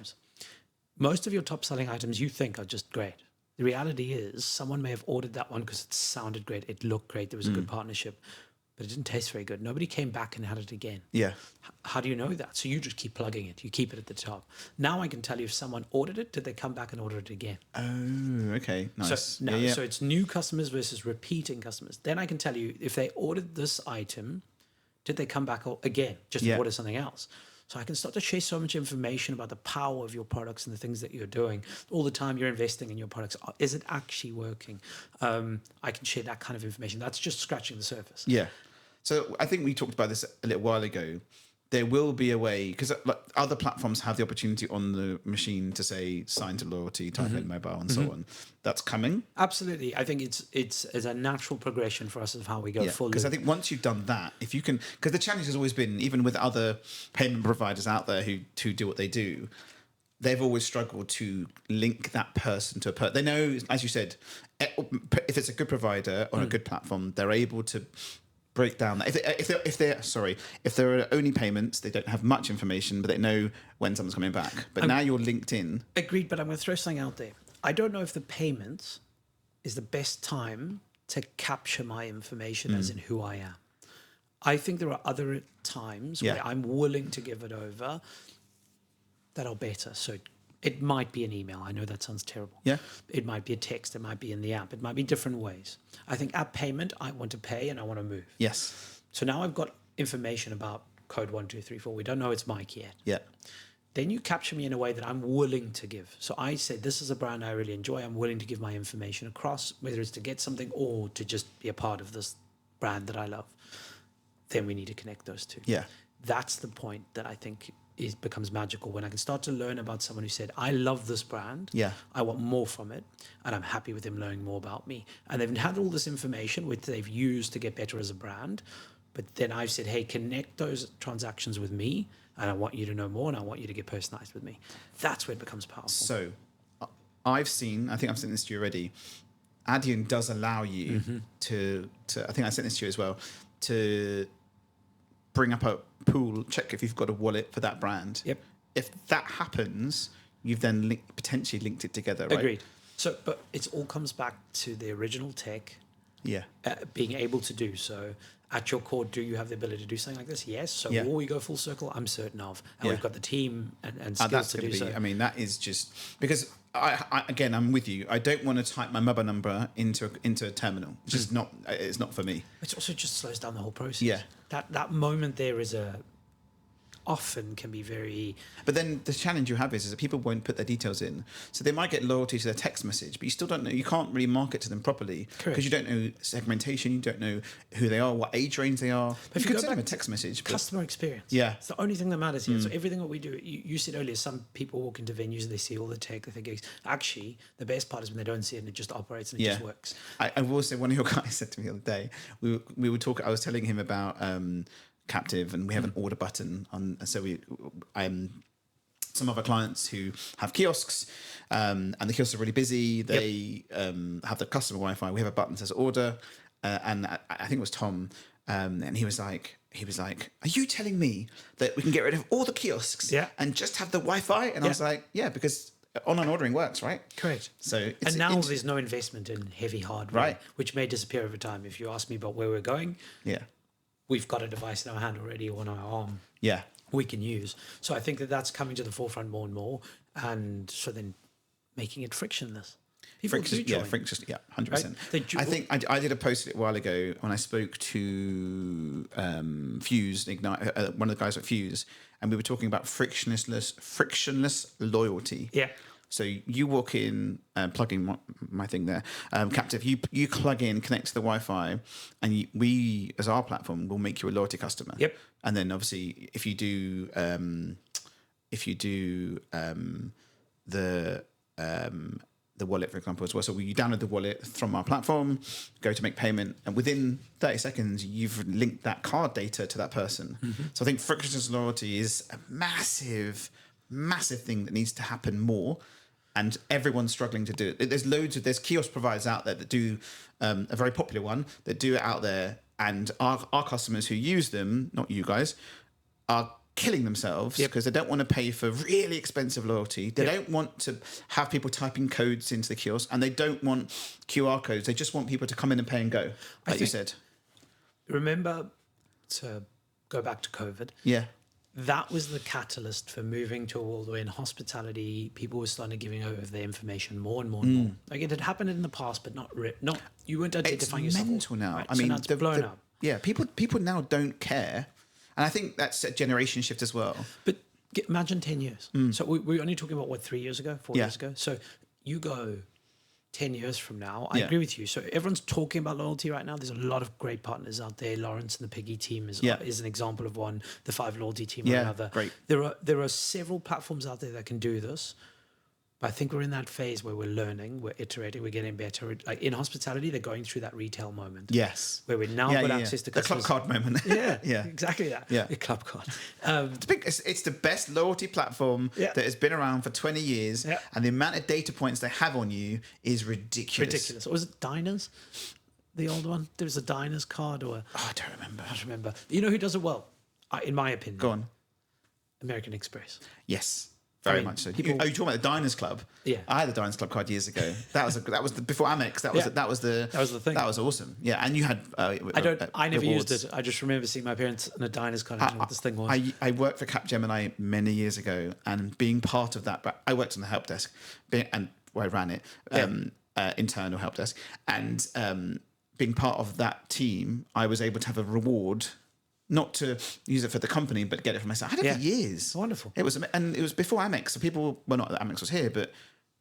Most of your top selling items you think are just great. The reality is someone may have ordered that one because it sounded great, it looked great, there was a good partnership, but it didn't taste very good. Nobody came back and had it again. Yeah. How do you know that? So you just keep plugging it. You keep it at the top. Now I can tell you if someone ordered it, did they come back and order it again? Oh, okay. Nice. So it's new customers versus repeating customers. Then I can tell you if they ordered this item, did they come back again just to order something else? So I can start to share so much information about the power of your products and the things that you're doing. All the time you're investing in your products. Is it actually working? I can share that kind of information. That's just scratching the surface. Yeah. So I think we talked about this a little while ago. there will be a way, because like, other platforms have the opportunity on the machine to say sign to loyalty, type in mobile, and so on. That's coming. Absolutely. I think it's a natural progression for us of how we go forward. Because I think once you've done that, if you can, because the challenge has always been, even with other payment providers out there who do what they do, they've always struggled to link that person to a person. They know, as you said, if it's a good provider on a good platform, they're able to break down that. If there are only payments, they don't have much information, but they know when someone's coming back. But now you're linked in. Agreed, but I'm going to throw something out there. I don't know if the payments is the best time to capture my information as in who I am. I think there are other times where I'm willing to give it over that are better. So it might be an email. I know that sounds terrible. Yeah. It might be a text. It might be in the app. It might be different ways. I think app payment, I want to pay and I want to move. Yes. So now I've got information about code 1234. We don't know it's Mike yet. Yeah. Then you capture me in a way that I'm willing to give. So I said, this is a brand I really enjoy. I'm willing to give my information across, whether it's to get something or to just be a part of this brand that I love. Then we need to connect those two. Yeah. That's the point that I think it becomes magical, when I can start to learn about someone who said, I love this brand. Yeah. I want more from it. And I'm happy with them learning more about me. And they've had all this information which they've used to get better as a brand. But then I've said, hey, connect those transactions with me. And I want you to know more, and I want you to get personalized with me. That's where it becomes powerful. So I think I've sent this to you already. Adyen does allow you to, I think I sent this to you as well, to bring up a pool, check if you've got a wallet for that brand. Yep. If that happens, you've then potentially linked it together, right? Agreed. So, but it all comes back to the original tech. Yeah. Being able to do so. At your core, do you have the ability to do something like this? Yes. So will we go full circle? I'm certain of. And we've got the team and skills to do so. I mean, that is just because I'm with you. I don't want to type my mobile number into a terminal. It's just not. It's not for me. It also just slows down the whole process. Yeah. That moment there is often can be very. But then the challenge you have is that people won't put their details in, so they might get loyalty to their text message, but you still don't know. You can't really market to them properly because you don't know segmentation. You don't know who they are, what age range they are. But you could send them a text message. Customer experience. Yeah, it's the only thing that matters here. So everything that we do, you said earlier, some people walk into venues, they see all the tech, they think actually the best part is when they don't see it and it just operates and it just works. I will say, one of your guys said to me the other day, we were talking. I was telling him about. Captive, and we have an order button on. So some of our clients who have kiosks, and the kiosks are really busy. They have the customer Wi-Fi. We have a button that says order, and I think it was Tom, and he was like, "Are you telling me that we can get rid of all the kiosks and just have the Wi-Fi?" And I was like, "Yeah, because online ordering works, right?" Correct. So and now there's no investment in heavy hardware, right, which may disappear over time. If you ask me about where we're going, we've got a device in our hand already on our arm. Yeah, we can use. So I think that's coming to the forefront more and more, and so then making it frictionless. Frictionless, 100%. Right? I think I did a post a while ago when I spoke to Fuse Ignite, one of the guys at Fuse, and we were talking about frictionless loyalty. Yeah. So you walk in, plugging my thing there, Captive. You plug in, connect to the Wi-Fi, and we, as our platform, will make you a loyalty customer. Yep. And then obviously, if you do the wallet, for example, as well. So you download the wallet from our platform, go to make payment, and within 30 seconds, you've linked that card data to that person. So I think frictionless loyalty is a massive thing that needs to happen more. And everyone's struggling to do it. There's kiosk providers out there that do a very popular one that do it out there, and our customers who use them, not you guys, are killing themselves because they don't want to pay for really expensive loyalty. They don't want to have people typing codes into the kiosk, and they don't want QR codes. They just want people to come in and pay and go, like you said. Remember, to go back to COVID. Yeah. That was the catalyst for moving to a world where in hospitality, people were starting giving over their information more and more and more. Like it had happened in the past, but not you weren't identifying yourself. It's mental now. Right? I mean, so it's blown up. Yeah, people now don't care, and I think that's a generation shift as well. But imagine 10 years. So we're only talking about 3 years ago, 4 years ago. So you go 10 years from now, I Yeah. agree with you. So everyone's talking about loyalty right now. There's a lot of great partners out there. Lawrence and the Piggy team is an example of one. The 5 Loyalty team are another. Great. There are several platforms out there that can do this. But I think we're in that phase where we're learning, we're iterating, we're getting better. Like in hospitality, they're going through that retail moment. Yes. Where we now got access to the club customers. card moment. Yeah, exactly that. Yeah. The club card. It's the best loyalty platform that has been around for 20 years, and the amount of data points they have on you is ridiculous. Or was it Diners? The old one? There was a Diners card or a... Oh, I don't remember. I don't remember. You know who does it well? In my opinion. Go on. American Express. Yes. Very much so. You're talking about the Diners Club? Yeah. I had the Diners Club card years ago. That was before Amex. That was the thing. That was awesome. Yeah, and you had. I never rewards. used it. I just remember seeing my parents in a Diners card. I don't know what this thing was. I worked for Capgemini many years ago, and being part of that, but I worked on the help desk, and where I ran it, internal help desk, and being part of that team, I was able to have a reward. Not to use it for the company, but get it for myself. I had it for years. Wonderful. It was before Amex. So people, well, not that Amex was here, but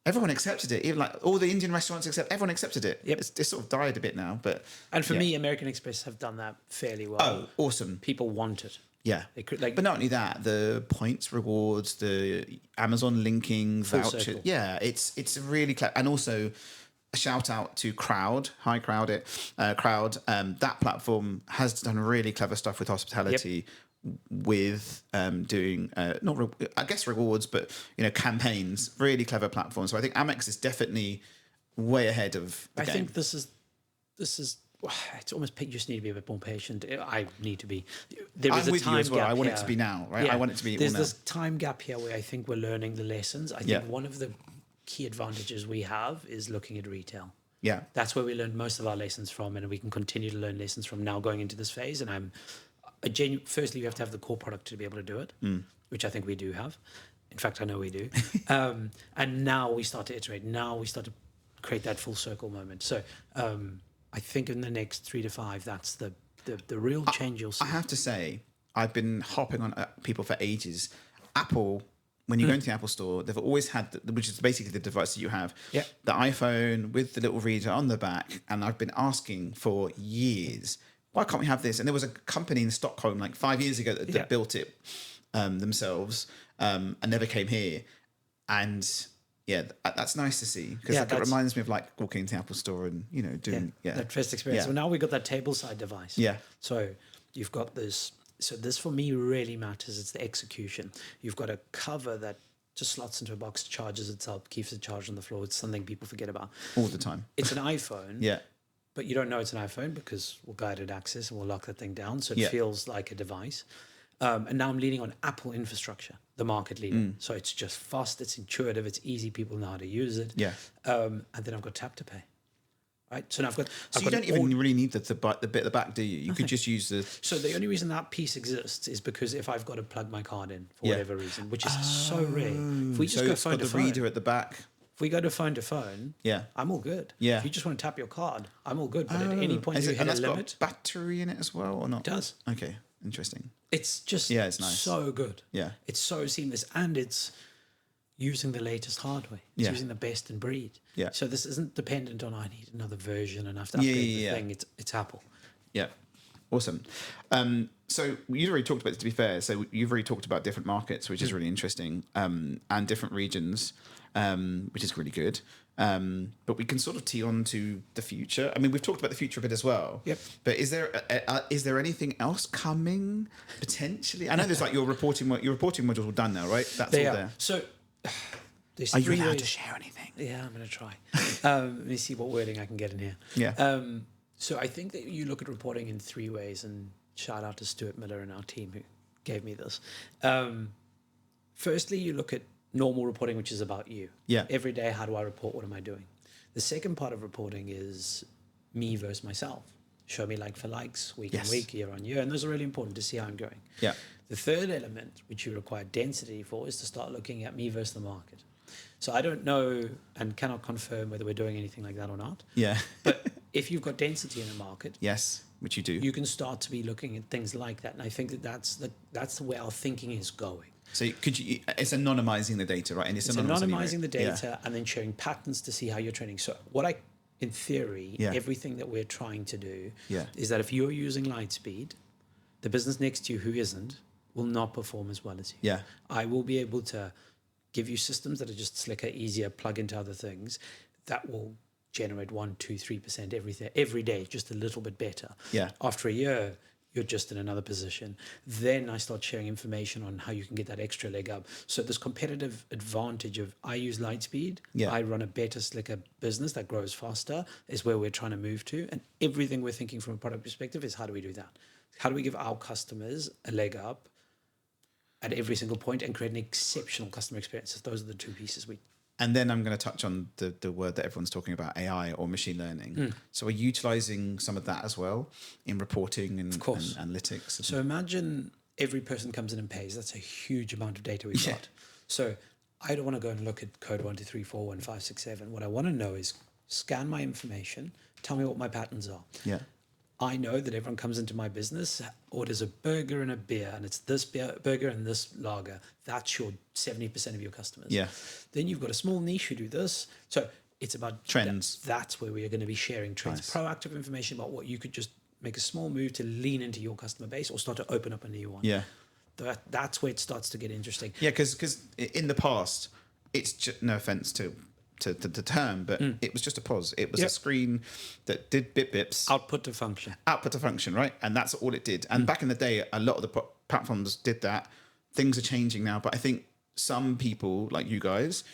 everyone accepted it. Even like all the Indian restaurants, everyone accepted it. Yep. It's sort of died a bit now, but. And for me, American Express have done that fairly well. Oh, awesome! People want it. Yeah, They could, like, but not only that, the points rewards, the Amazon linking voucher. circle. Yeah, it's really clever, and also. A shout out to Crowd. Hi, Crowd. Crowd. That platform has done really clever stuff with hospitality, with doing I guess rewards, but campaigns. Really clever platform. So I think Amex is definitely way ahead of the game. I think this is. It's almost you just need to be a bit more patient. I need to be. There is I'm a with time you as well. gap I want here. it to be now, right? Yeah. I want it to be. There's all now. this time gap here where I think we're learning the lessons. I think one of the key advantages we have is looking at retail. Yeah. That's where we learned most of our lessons from, and we can continue to learn lessons from now going into this phase. And I'm firstly, you have to have the core product to be able to do it, which I think we do have. In fact, I know we do. And now we start to iterate. Now we start to create that full circle moment. So I think in the next 3 to 5, that's the real change you'll see. I have to say, I've been hopping on people for ages. Apple. When you go into the Apple Store, they've always had, which is basically the device that you have, the iPhone with the little reader on the back. And I've been asking for years, why can't we have this? And there was a company in Stockholm like 5 years ago that built it themselves and never came here. And that's nice to see because it reminds me of like walking into the Apple Store and, doing that first experience. Yeah. Well, now we've got that tableside device. Yeah. So you've got this. So this for me really matters. It's the execution. You've got a cover that just slots into a box, charges itself, keeps it charged on the floor. It's something people forget about. All the time. It's an iPhone. Yeah. But you don't know it's an iPhone because we'll guided access and we'll lock that thing down. So it feels like a device. And now I'm leaning on Apple infrastructure, the market leader. So it's just fast, it's intuitive, it's easy. People know how to use it. Yeah. And then I've got tap to pay. Right. So now I've got. So you don't even really need the bit at the back, do you? You could just use the. So the only reason that piece exists is because if I've got to plug my card in for whatever reason, which is so rare. If we just go phone to phone, reader at the back. If we go to phone, I'm all good. Yeah. If you just want to tap your card, I'm all good. But at any point you hit a limit, got a battery in it as well, or not? It does. Okay, interesting. It's just it's nice. So good. Yeah. It's so seamless, and it's using the latest hardware. It's using the best in breed. Yeah. So this isn't dependent on I need another version and I have to upgrade the thing. It's Apple. Yeah. Awesome. So you've already talked about it, to be fair. So you've already talked about different markets, which is really interesting, and different regions, which is really good. But we can sort of tee on to the future. I mean, we've talked about the future a bit as well. Yep. But is there anything else coming potentially? I know there's like your reporting modules all done now, right? That's all there. So are you allowed to share anything? Yeah, I'm going to try. Let me see what wording I can get in here. Yeah. So I think that you look at reporting in 3 ways, and shout out to Stuart Miller and our team who gave me this. Firstly, you look at normal reporting, which is about you. Yeah. Every day, how do I report? What am I doing? The second part of reporting is me versus myself. Show me like for likes, week on week, year on year. And those are really important to see how I'm going. Yeah. The third element, which you require density for, is to start looking at me versus the market. So I don't know and cannot confirm whether we're doing anything like that or not. Yeah. But if you've got density in a market, yes, which you do, you can start to be looking at things like that. And I think that's where our thinking is going. So could you? It's anonymizing the data, right? And it's anonymizing the Yeah. data and then showing patterns to see how you're training. So in theory, Yeah. everything that we're trying to do Yeah. is that if you're using Lightspeed, the business next to you who isn't will not perform as well as you. Yeah. I will be able to give you systems that are just slicker, easier, plug into other things that will generate 1%, 2%, 3% every day, just a little bit better. Yeah. After a year, you're just in another position. Then I start sharing information on how you can get that extra leg up. So this competitive advantage of I use Lightspeed, Yeah. I run a better, slicker business that grows faster is where we're trying to move to. And everything we're thinking from a product perspective is how do we do that? How do we give our customers a leg up at every single point and create an exceptional customer experience? Those are the two pieces And then I'm going to touch on the word that everyone's talking about, AI or machine learning. So we're utilizing some of that as well in reporting and analytics. So imagine every person comes in and pays. That's a huge amount of data we've got. So I don't want to go and look at code 1, 2, 3, 4, 1, 5, 6, 7. What I want to know is scan my information, tell me what my patterns are. Yeah. I know that everyone comes into my business, orders a burger and a beer, and it's this burger and this lager. That's your 70% of your customers. Yeah. Then you've got a small niche who do this. So it's about trends. That's where we are going to be sharing trends, proactive information about what you could just make a small move to lean into your customer base or start to open up a new one. Yeah. That's where it starts to get interesting. Yeah, because in the past, it's just, no offense to the term, but it was just a pause. It was a screen that did bips. Output to function. Output to function, right? And that's all it did. And back in the day, a lot of the platforms did that. Things are changing now, but I think some people like you guys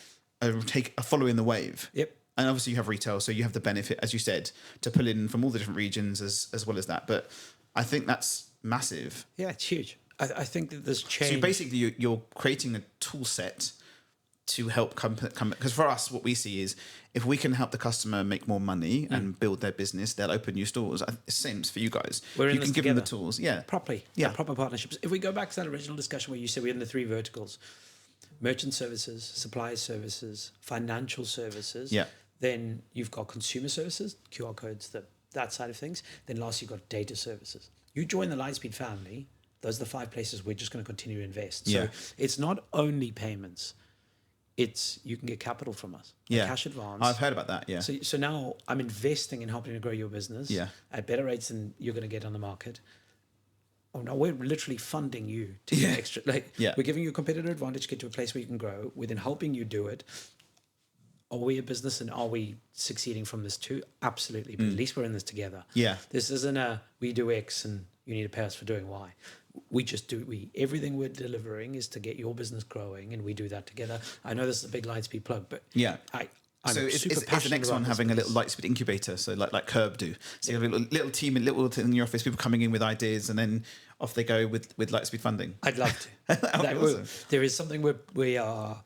are following the wave. Yep. And obviously you have retail, so you have the benefit, as you said, to pull in from all the different regions as well as that. But I think that's massive. Yeah, it's huge. I think that there's change. So basically you're creating a tool set to help come because for us what we see is if we can help the customer make more money and build their business, they'll open new stores. Same for you guys. We're in you this can give together. them the tools, properly, proper partnerships. If we go back to that original discussion where you said we're in the three verticals: merchant services, supplier services, financial services. Yeah. Then you've got consumer services, QR codes, that side of things. Then last you've got data services. You join the Lightspeed family. Those are the 5 places we're just going to continue to invest. So it's not only payments. It's you can get capital from us, cash advance. I've heard about that. Yeah. So now I'm investing in helping to grow your business at better rates than you're going to get on the market. Oh no, we're literally funding you to get extra. We're giving you a competitive advantage to get to a place where you can grow. We're then helping you do it. Are we a business and are we succeeding from this too? Absolutely, but at least we're in this together. Yeah. This isn't we do X and you need to pay us for doing Y. We just do everything we're delivering is to get your business growing, and we do that together. I know this is a big Lightspeed plug, but I'm so super is the passionate next about one this having business. a little Lightspeed incubator, so like Curb do. So you have a little team in your office, people coming in with ideas, and then off they go with Lightspeed funding. I'd love to. That would be awesome. There is something we are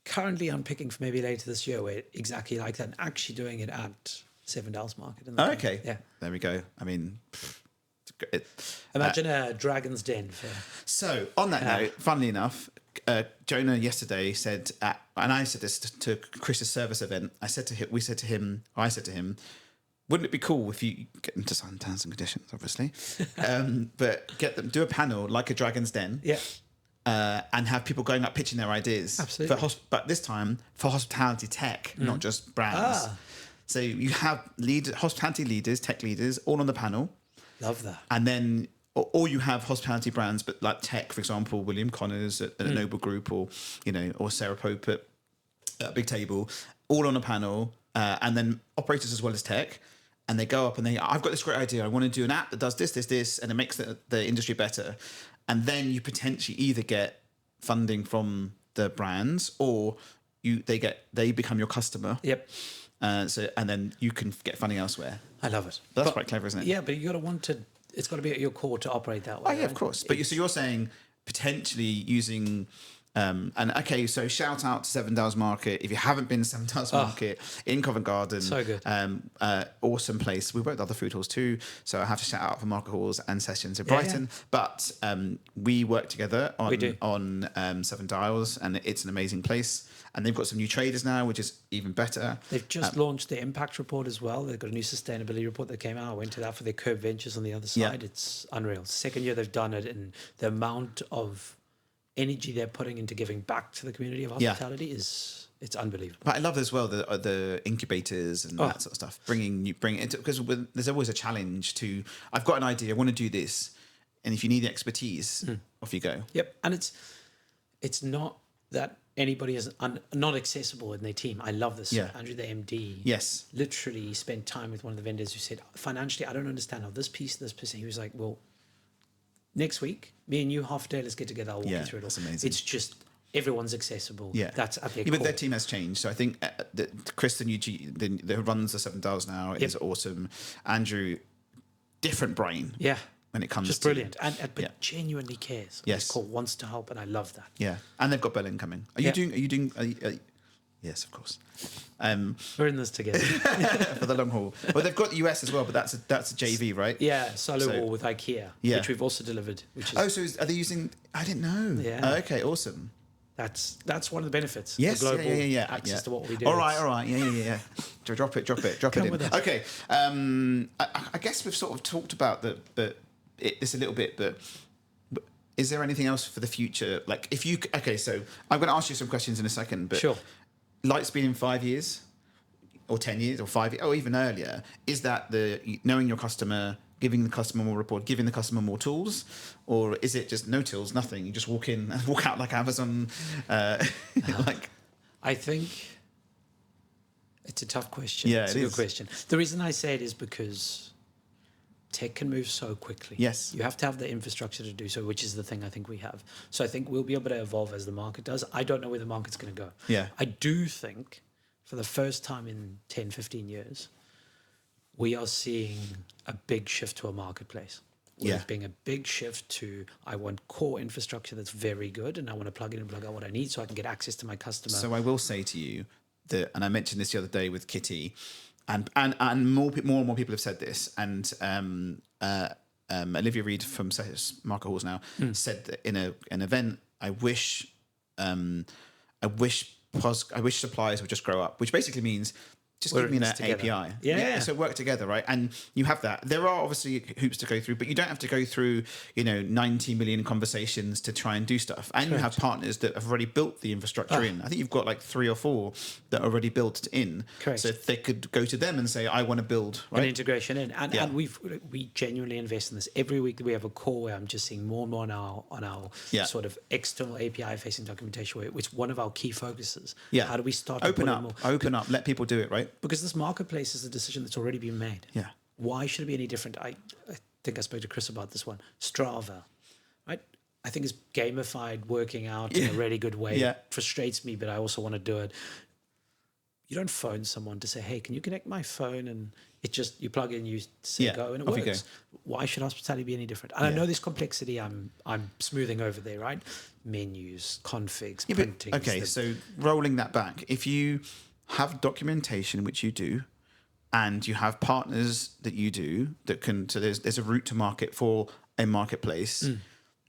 currently unpicking for maybe later this year, where exactly like that, and actually doing it at $7 Market. Oh, okay. Yeah. There we go. I mean, imagine a Dragon's Den. So on that note, funnily enough, Jonah yesterday said, and I said this to Chris's service event. I said to him, wouldn't it be cool if you get them to sign terms and conditions, obviously, but get them do a panel like a Dragon's Den, and have people going up pitching their ideas, absolutely, but this time for hospitality tech, not just brands. So you have hospitality leaders, tech leaders, all on the panel. Love that. And then, or you have hospitality brands, but like tech, for example, William Connors at Noble Group, or Sarah Pope at Big Table, all on a panel, and then operators as well as tech, and they go up and I've got this great idea. I want to do an app that does this, and it makes the industry better. And then you potentially either get funding from the brands, or they become your customer. Yep. And then you can get funding elsewhere. I love it. That's quite clever, isn't it? Yeah, but you got to want to. It's got to be at your core to operate that way. Oh yeah, of course. But so you're saying potentially using. So shout out to Seven Dials Market. If you haven't been to Seven Dials Market in Covent Garden, so good. Awesome place. We work with other food halls too, so I have to shout out for Market Halls and Sessions in Brighton. But we work together on Seven Dials, and it's an amazing place. And they've got some new traders now, which is even better. They've just launched their impact report as well. They've got a new sustainability report that came out. I went to that for their Curve Ventures on the other side. It's unreal. Second year they've done it, and the amount of energy they're putting into giving back to the community of hospitality it's unbelievable. But I love as well the incubators and that sort of stuff. Bring it because there's always a challenge to. I've got an idea. I want to do this, and if you need the expertise, off you go. Yep, and it's not that anybody is not accessible in their team. I love this. Yeah. Andrew, the MD, literally spent time with one of the vendors who said, financially, I don't understand how this piece, he was like, well, next week, me and you, half a day, let's get together. I'll walk you through it all. That's amazing. It's just everyone's accessible. Yeah, that's at their but core. their team has changed. So I think Chris, who runs the 7,000 now, is awesome. Andrew, different brain. Yeah. When it comes just to brilliant, but genuinely cares. Yes, His core wants to help, and I love that. Yeah, and they've got Berlin coming. Are you doing? Yes, of course. We're in this together for the long haul. Well, they've got the US as well, but that's a JV, right? Yeah, solo wall with IKEA, which we've also delivered. Which is, are they using? I didn't know. Yeah. Okay, awesome. That's one of the benefits. Yes, the global access to what we do. All right. Yeah. Drop it in. Okay. I guess we've sort of talked about this a little bit, but is there anything else for the future? Like, so I'm going to ask you some questions in a second, but sure. Lightspeed in 5 years, or 10 years, or 5 years, or even earlier, is that knowing your customer, giving the customer more report, giving the customer more tools, or is it just no tools, nothing? You just walk in and walk out like Amazon, I think it's a tough question. Yeah, it's a good question. The reason I say it is because tech can move so quickly. Yes. You have to have the infrastructure to do so, which is the thing I think we have. So I think we'll be able to evolve as the market does. I don't know where the market's going to go. Yeah. I do think for the first time in 10, 15 years, we are seeing a big shift to a marketplace. There's being a big shift to, I want core infrastructure that's very good, and I want to plug in and plug out what I need so I can get access to my customer. So I will say to you that, and I mentioned this the other day with Kitty, and more and more people have said this, and Olivia Reed from Market Halls now said that in an event, I wish suppliers would just grow up, which basically means just give me an API. Yeah. So work together, right? And you have that. There are obviously hoops to go through, but you don't have to go through, 90 million conversations to try and do stuff. And you have partners that have already built the infrastructure in. I think you've got like 3 or 4 that are already built in. Correct. So they could go to them and say, I want to build an integration in. And we genuinely invest in this. Every week we have a call where I'm just seeing more and more on our sort of external API facing documentation, which one of our key focuses. Yeah. How do we start open up, let people do it, right? Because this marketplace is a decision that's already been made. Yeah. Why should it be any different? I think I spoke to Chris about this one. Strava, right? I think it's gamified working out in a really good way. Yeah. It frustrates me, but I also want to do it. You don't phone someone to say, hey, can you connect my phone? And it just, you plug in, you say go, and it works. Why should hospitality be any different? And I know this complexity I'm smoothing over there, right? Menus, configs, printing. Okay, so rolling that back, if you have documentation, which you do, and you have partners that you do that can, so there's a route to market for a marketplace,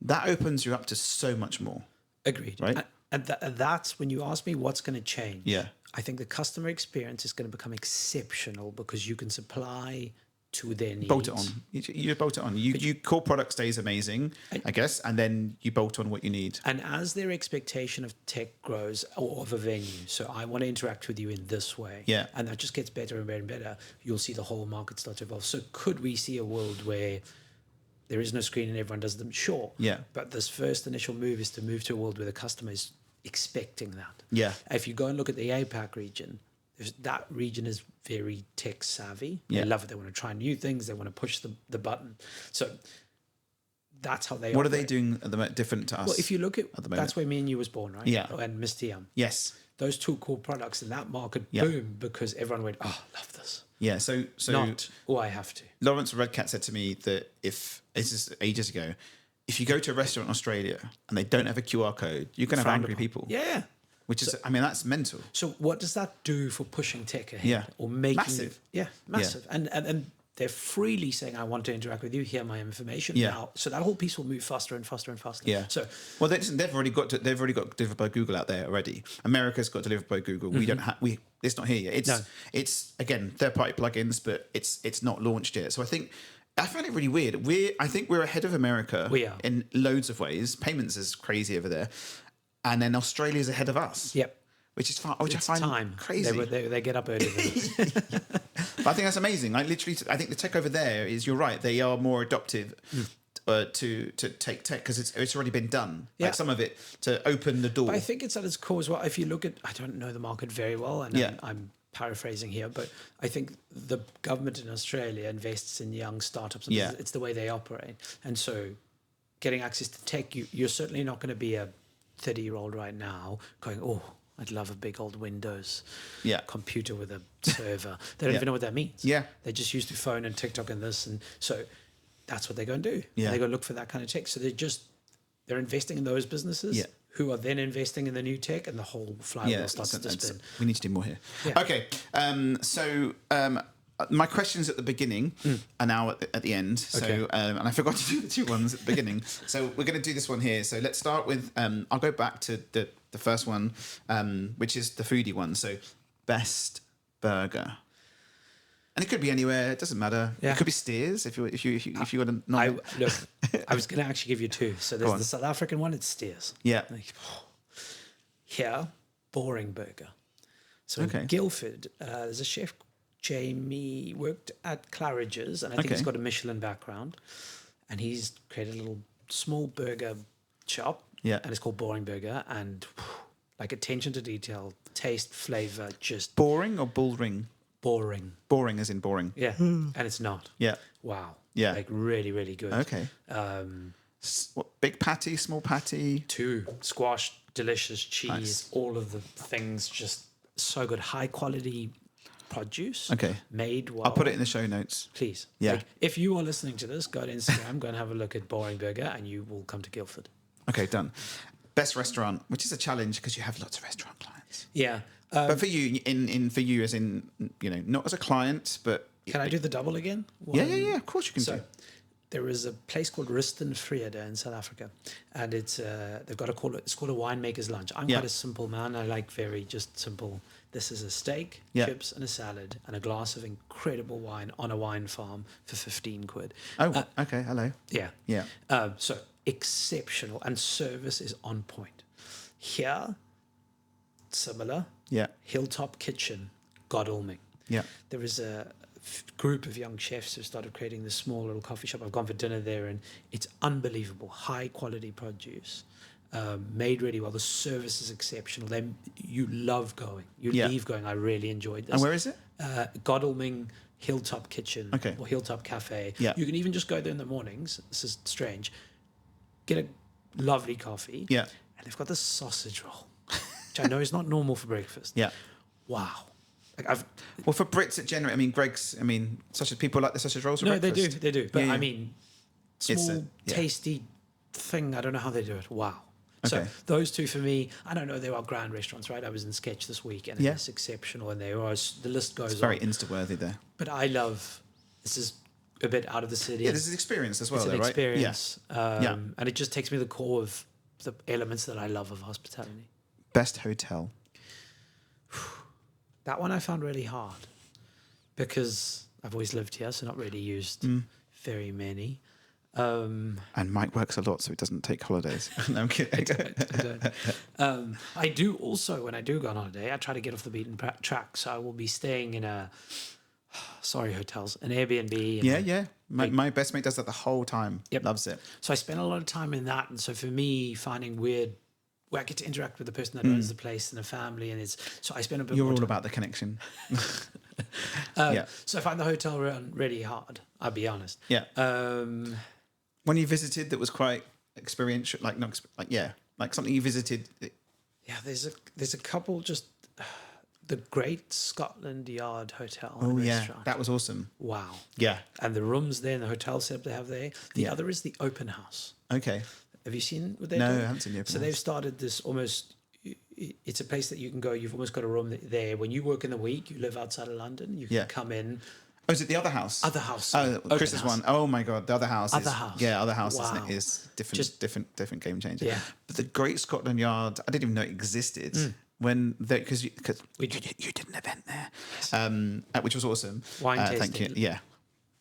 that opens you up to so much more. Agreed. Right? And that's when you ask me what's going to change. Yeah. I think the customer experience is going to become exceptional because you can supply to their needs. Bolt it on. You bolt it on. You core product stays amazing, I guess, and then you bolt on what you need. And as their expectation of tech grows, or of a venue, so I want to interact with you in this way, and that just gets better and better and better, you'll see the whole market start to evolve. So could we see a world where there is no screen and everyone does them? Sure. Yeah. But this first initial move is to move to a world where the customer is expecting that. Yeah. If you go and look at the APAC region, that region is very tech savvy. Yeah. They love it. They want to try new things. They want to push the button. So that's how they What operate. are they doing at the different to us? Well, if you look at the moment? that's where Me and You was born, right? Yeah. And Mystium. Yes. Those 2 core products in that market boomed because everyone went, oh, I love this. Yeah. So Not, I have to. Lawrence Redcat said to me that this is ages ago, if you go to a restaurant in Australia and they don't have a QR code, you're going to have angry people. Yeah. Which is, that's mental. So what does that do for pushing tech ahead? Yeah. Or making Massive. Massive. And they're freely saying, I want to interact with you, hear my information now. So that whole piece will move faster and faster and faster. Yeah. So they've already got delivered by Google out there already. America's got delivered by Google. We don't have it's not here yet. It's again third party plugins, but it's not launched yet. So I think I find it really weird. I think we're ahead of America. We are. In loads of ways. Payments is crazy over there, and then Australia's ahead of us. Yep. Which is which I find time. crazy. They get up early. But I think that's amazing. I think the tech over there is, you're right, they are more adoptive to take tech because it's already been done. Yeah. Like some of it to open the door. But I think it's at its core as well. If you look at, I don't know the market very well, and Yeah. I'm paraphrasing here, but I think the government in Australia invests in young startups. And Yeah. It's the way they operate. And so getting access to tech, you're certainly not going to be a 30-year-old right now going, oh, I'd love a big old Windows computer with a server. They don't even know what that means. Yeah. They're just used to phone and TikTok and this. And so that's what they're going to do. Yeah. They go look for that kind of tech. So they're investing in those businesses who are then investing in the new tech, and the whole flywheel starts to spin. We need to do more here. Yeah. Okay. So my questions at the beginning are now at the end. So Okay. and I forgot to do the two ones at the beginning. So we're going to do this one here. So let's start with. I'll go back to the first one, which is the foodie one. So best burger. And it could be anywhere. It doesn't matter. Yeah. It could be Steers if you want to know. Look, I was going to actually give you two. So there's the South African one. It's Steers. Yeah. Here, boring burger. So Okay. in Guildford, there's a chef, Jamie, worked at Claridge's, and I think he's got a Michelin background. And he's created a little small burger shop. Yeah. And it's called Boring Burger. And like attention to detail, taste, flavor, just Boring or bullring? boring. Boring as in boring. Yeah. And it's not. Yeah. Wow. Yeah. Like really, really good. Okay. What, big patty, small patty? Two, squash, delicious cheese, Nice. all of the things just so good. High quality produce. Okay. Made well. I'll put it in the show notes. Please. Yeah. Like, if you are listening to this, go to Instagram, go and have a look at Boring Burger, and you will come to Guildford. Okay, done. Best restaurant, which is a challenge because you have lots of restaurant clients. Yeah. But for you, for you as in, not as a client, but Can I do the double again? Yeah. Of course you can So do. there is a place called Risten Vrede in South Africa, and it's they've got it's called a winemaker's lunch. I'm quite a simple man. I like very just simple. This is a steak, chips, and a salad, and a glass of incredible wine on a wine farm for 15 quid. Oh, okay. Hello. Yeah. Yeah. So exceptional, and service is on point. Here, similar. Yeah. Hilltop Kitchen, Godalming. Yeah. There is a group of young chefs who started creating this small little coffee shop. I've gone for dinner there, and it's unbelievable. High quality produce, made really well. The service is exceptional. You love going. You leave going, I really enjoyed this. And where is it? Godalming Hilltop Kitchen or Hilltop Cafe. Yeah. You can even just go there in the mornings. This is strange. Get a lovely coffee. Yeah. And they've got this sausage roll, which I know is not normal for breakfast. Yeah. Wow. Like Well, for Brits, it generally, Greg's, sausage people like the sausage rolls for no, breakfast. they do. But Yeah, I yeah. mean, It's small, yeah. tasty thing. I don't know how they do it. Wow. So Okay. those two for me, I don't know, they are grand restaurants, right? I was in Sketch this week, and it's exceptional, and the list goes It's very on. Insta-worthy there. But I love, this is a bit out of the city. Yeah, this is experience as well, It's an though, right? experience. Yeah. And it just takes me to the core of the elements that I love of hospitality. Best hotel. That one I found really hard because I've always lived here, so not really used very many. And Mike works a lot, so he doesn't take holidays. No, I'm kidding. I don't. I do also, when I do go on holiday, I try to get off the beaten track. So I will be staying in an Airbnb. Yeah. My best mate does that the whole time. Yep. Loves it. So I spend a lot of time in that. And so for me, finding where I get to interact with the person that owns the place and the family. And so I spend a bit You're more all time. about the connection. So I find the hotel run really hard, I'll be honest. Yeah. When you visited that was quite experiential, like something you visited. Yeah, there's a couple just the Great Scotland Yard Hotel. Oh and yeah, restaurant. that was awesome. Wow. Yeah. And the rooms there and the hotel setup they have there. The other is the open house. Okay. Have you seen what they No, do? I haven't seen the open So house. they've started this almost. It's a place that you can go. You've almost got a room there. When you work in the week, you live outside of London. You can come in. Oh, is it the other house? Other house. Oh, Open Chris's house. one. Oh my god, the other house. Other house. Yeah, other house Wow. is different. Just- different game changer. Yeah. But the Great Scotland Yard, I didn't even know it existed when because you did an event there, which was awesome. Wine Thank you. tasting. Yeah.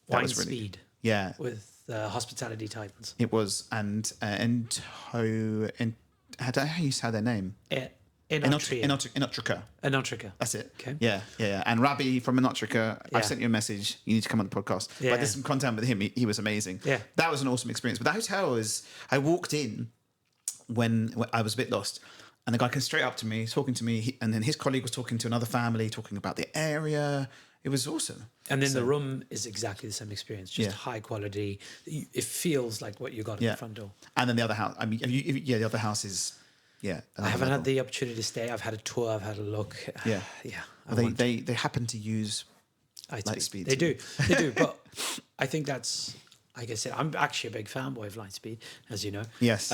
That was Lightspeed. Yeah, with Hospitality Titans. it was. And how do you say their name? Intrica. Intrica. That's it. Okay. Yeah. And Rabbi from Intrica, Yeah. I've sent you a message. You need to come on the podcast. Yeah. But I did some content with him. He was amazing. Yeah. That was an awesome experience. But that hotel is, I walked in when I was a bit lost. And the guy came straight up to me, talking to me. And then his colleague was talking to another family, talking about the area. It was awesome. And then the room is exactly the same experience, just high quality. It feels like what you got at the front door. And then the other house, I mean, the other house is, I haven't had the opportunity to stay. I've had a tour. I've had a look. Yeah. Yeah. They happen to use Lightspeed. They do. But I think that's, like I said, I'm actually a big fanboy of Lightspeed, as you know. Yes.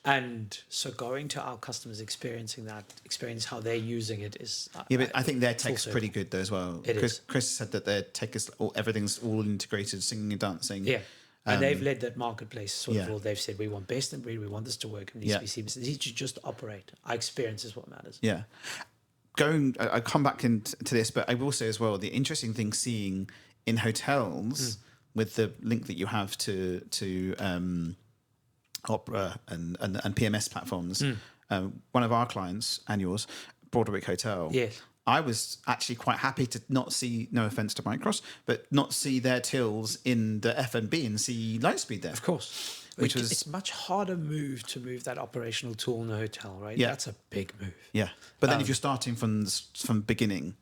And so going to our customers, experiencing how they're using it is. But I think their tech's pretty good though as well. It is. Chris said that their tech is everything's all integrated, singing and dancing. Yeah. And they've led that marketplace sort of Yeah. all. They've said we want best and breed, we want this to work, and it needs to be seamless. It needs to just operate. Our experience is what matters. Yeah. I come back into this, but I will say as well, the interesting thing seeing in hotels with the link that you have to Opera and PMS platforms, one of our clients and yours, Broadwick Hotel. Yes. I was actually quite happy to not see, no offense to Microsoft, but not see their tills in the F&B and see Lightspeed there. Of course. It's much harder move to move that operational tool in a hotel, right? Yeah. That's a big move. Yeah. But then if you're starting from beginning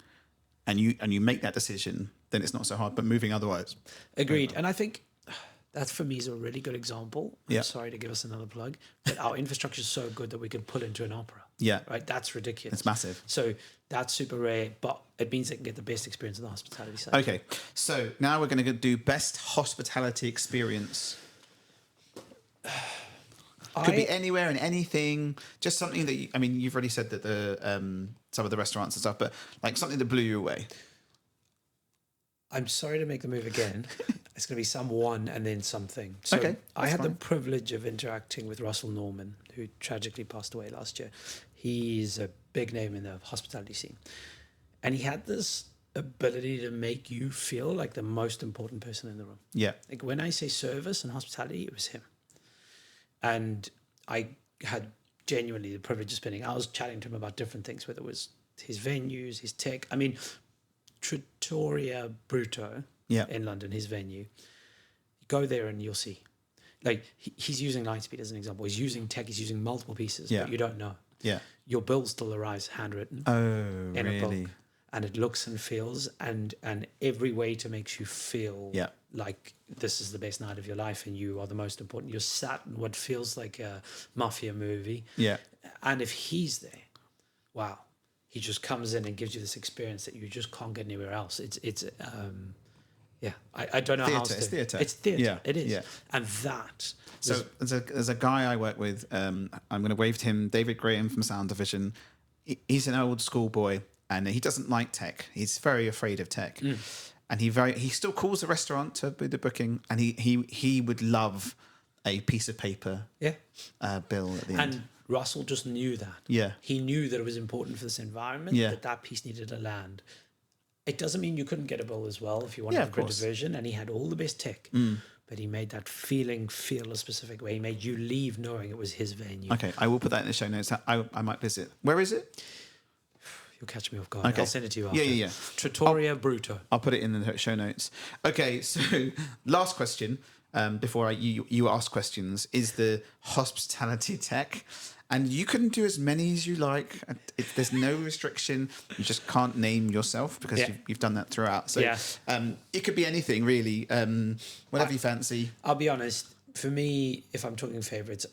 and you make that decision, then it's not so hard, but moving otherwise. Agreed. And I think that for me is a really good example. I'm Yeah. sorry to give us another plug, but our infrastructure is so good that we can pull into an opera. Yeah. Right? That's ridiculous. It's massive. So that's super rare, but it means they can get the best experience on the hospitality side. Okay. So now we're going to do best hospitality experience. Could be anywhere and anything. Just something that you've already said that the some of the restaurants and stuff, but like something that blew you away. I'm sorry to make the move again. It's going to be someone and then something. So Okay, I had the fine. privilege of interacting with Russell Norman, who tragically passed away last year. He's a big name in the hospitality scene. And he had this ability to make you feel like the most important person in the room. Yeah. Like when I say service and hospitality, it was him. And I had genuinely the privilege of spending hours chatting to him about different things, whether it was his venues, his tech. I mean, Trattoria Bruto in London, his venue. You go there and you'll see. Like he's using Lightspeed as an example. He's using tech. He's using multiple pieces, but you don't know. Yeah. Your bill still arrives handwritten. Oh, in a really? book, and it looks and feels, and every waiter makes you feel like this is the best night of your life, and you are the most important. You're sat in what feels like a mafia movie. Yeah. And if he's there, wow. He just comes in and gives you this experience that you just can't get anywhere else. I don't know how else to. It's theatre. It's theatre. Yeah. It is. Yeah. And that. So there's a guy I work with. I'm going to wave to him, David Graham from Sound Division. He's an old school boy, and he doesn't like tech. He's very afraid of tech, and he still calls the restaurant to do the booking, and he would love a piece of paper bill at the end. And Russell just knew that. Yeah. He knew that it was important for this environment, Yeah. that piece needed to land. It doesn't mean you couldn't get a bill as well if you wanted Yeah, a of grid course. division, and he had all the best tech. But he made that feel a specific way. He made you leave knowing it was his venue. Okay, I will put that in the show notes. I might visit. Where is it? You'll catch me off guard. Okay. I'll send it to you after. Yeah. Trattoria Bruto. I'll put it in the show notes. Okay, so last question before you ask questions is the hospitality tech. And you can do as many as you like. There's no restriction. You just can't name yourself because you've done that throughout. So it could be anything, really. Whatever you fancy. I'll be honest. For me, if I'm talking favorites,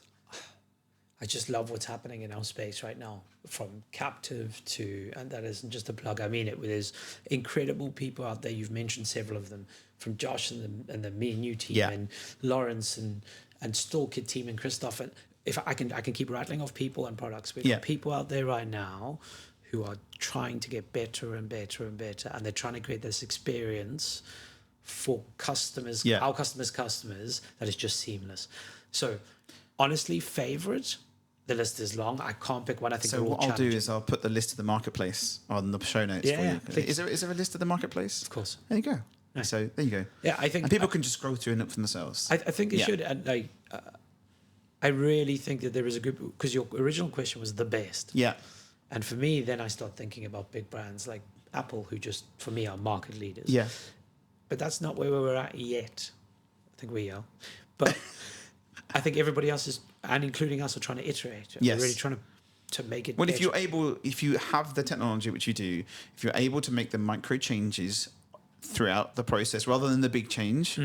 I just love what's happening in our space right now. From captive to, and that isn't just a plug, I mean it. There's incredible people out there. You've mentioned several of them, from Josh and the Me and You team, and Lawrence and Stalkit team and Christoph. And if I can keep rattling off people and products. We've got people out there right now who are trying to get better and better and better, and they're trying to create this experience for customers, our customers, that is just seamless. So honestly, favorite, the list is long. I can't pick one. I think So what I'll do is I'll put the list of the marketplace on the show notes for you. Please. Is there a list of the marketplace? Of course. There you go. No. So there you go. Yeah, I think And people can just scroll through and look for themselves. I think it should. And I really think that there is a group, because your original question was the best. Yeah. And for me, then I start thinking about big brands like Apple, who just, for me, are market leaders. Yeah. But that's not where we're at yet. I think we are. But I think everybody else is, and including us, are trying to iterate. Yes. We're really trying to make it Well, better. if you have the technology, which you do, if you're able to make the micro changes throughout the process rather than the big change,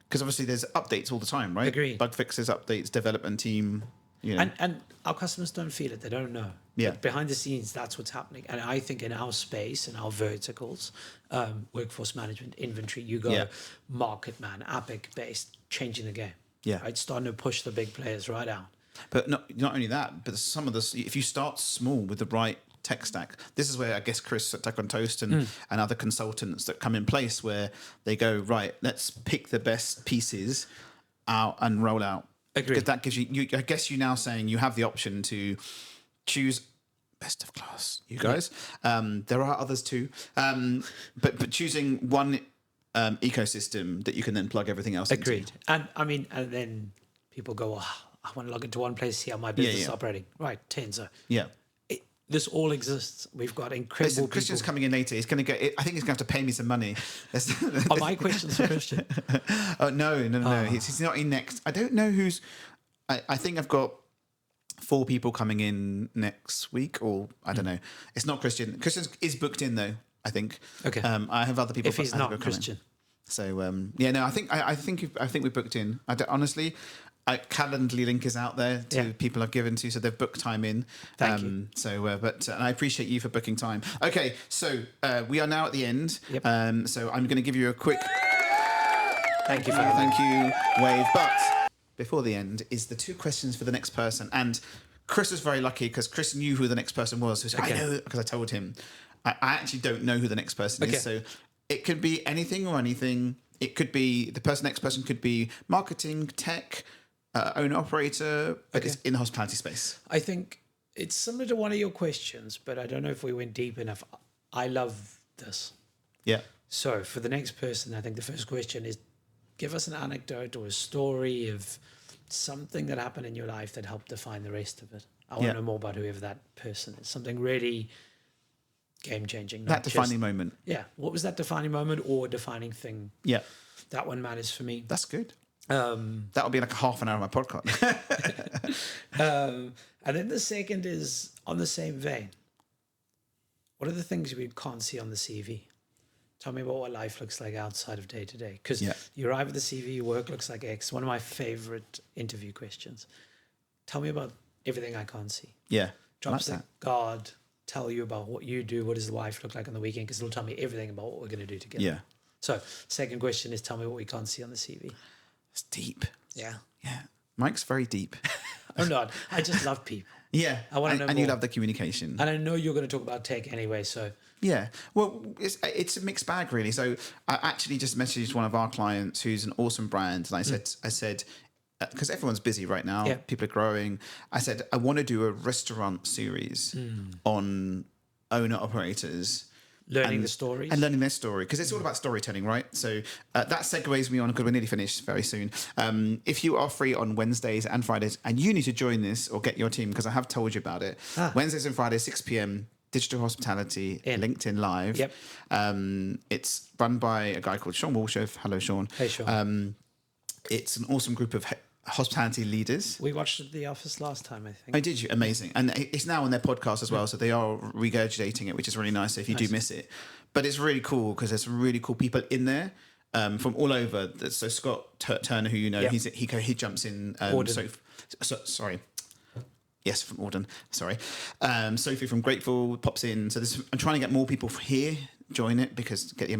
because obviously there's updates all the time, right? Agreed. Bug fixes, updates, development team, you know. And our customers don't feel it. They don't know. Yeah. But behind the scenes, that's what's happening. And I think in our space, in our verticals, workforce management, inventory, you go market man, Epic based, changing the game. Yeah. Right? Starting to push the big players right out. But not only that, but some of this, if you start small with the right tech stack, this is where I guess Chris at Tech on Toast and other consultants that come in place, where they go, right, let's pick the best pieces out and roll out. Agreed. Because that gives you, I guess you're now saying you have the option to choose best of class, you guys. There are others too. But choosing one ecosystem that you can then plug everything else into. Agreed. And I mean, and then people go, oh, I want to log into one place, see how my business is operating. Right, Tenzo. Yeah. This all exists. We've got incredible Listen, Christian's people. coming in later. He's going to get. I think he's going to have to pay me some money. Are my questions for Christian? Oh no. He's not in next. I don't know who's. I think I've got 4 people coming in next week, or I don't know. It's not Christian. Christian is booked in though, I think. Okay. I have other people. If he's not Christian. So yeah, no. I think we booked in. Honestly. Calendly link is out there to people I've given to, so they've booked time in. Thank you. So, and I appreciate you for booking time. Okay, so we are now at the end. Yep. So I'm going to give you a quick Thank you for having me. thank you wave. But before the end is the 2 questions for the next person. And Chris was very lucky because Chris knew who the next person was. So he said, Okay. I know, because I told him. I actually don't know who the next person Okay. is. So it could be anything or anything. It could be next person could be marketing, tech, owner operator, but it's in the hospitality space. I think it's similar to one of your questions, but I don't know if we went deep enough. I love this. Yeah. So for the next person, I think the first question is, give us an anecdote or a story of something that happened in your life that helped define the rest of it. I want to know more about whoever that person is. Something really game-changing. That defining moment. Yeah. What was that defining moment or defining thing? Yeah. That one matters for me. That's good. That'll be like a half an hour of my podcast. And then the second is on the same vein. What are the things we can't see on the CV? Tell me about what life looks like outside of day to day. Because you arrive at the CV, your work looks like X. One of my favorite interview questions. Tell me about everything I can't see. Yeah. Drops the guard, tell you about what you do, what does the life look like on the weekend, because it'll tell me everything about what we're going to do together. Yeah. So second question is, tell me what we can't see on the CV. It's deep. Yeah. Yeah. Mike's very deep. I'm not. I just love people. Yeah. I want to know and more. you love the communication. And I know you're going to talk about tech anyway, so... Yeah. Well, it's a mixed bag, really. So I actually just messaged one of our clients who's an awesome brand. And I said, because everyone's busy right now, people are growing. I said, I want to do a restaurant series on owner operators. Learning the stories. And learning their story, because it's all about storytelling, right? So that segues me on, because we're nearly finished very soon. If you are free on Wednesdays and Fridays, and you need to join this or get your team, because I have told you about it. Wednesdays and Fridays, 6 p.m, Digital Hospitality, LinkedIn Live. Yep. It's run by a guy called Sean Walshoff. Hello, Sean. Hey, Sean. It's an awesome group of hospitality leaders. We watched The Office last time, I think. Oh, did you? Amazing. And it's now on their podcast as well, so they are regurgitating it, which is really nice, so if you do miss it. But it's really cool, because there's some really cool people in there from all over. So Scott Turner, who you know, he jumps in. Sorry. Yes, from Auden. Sorry. Sophie from Grateful pops in. So I'm trying to get more people here join it, because get your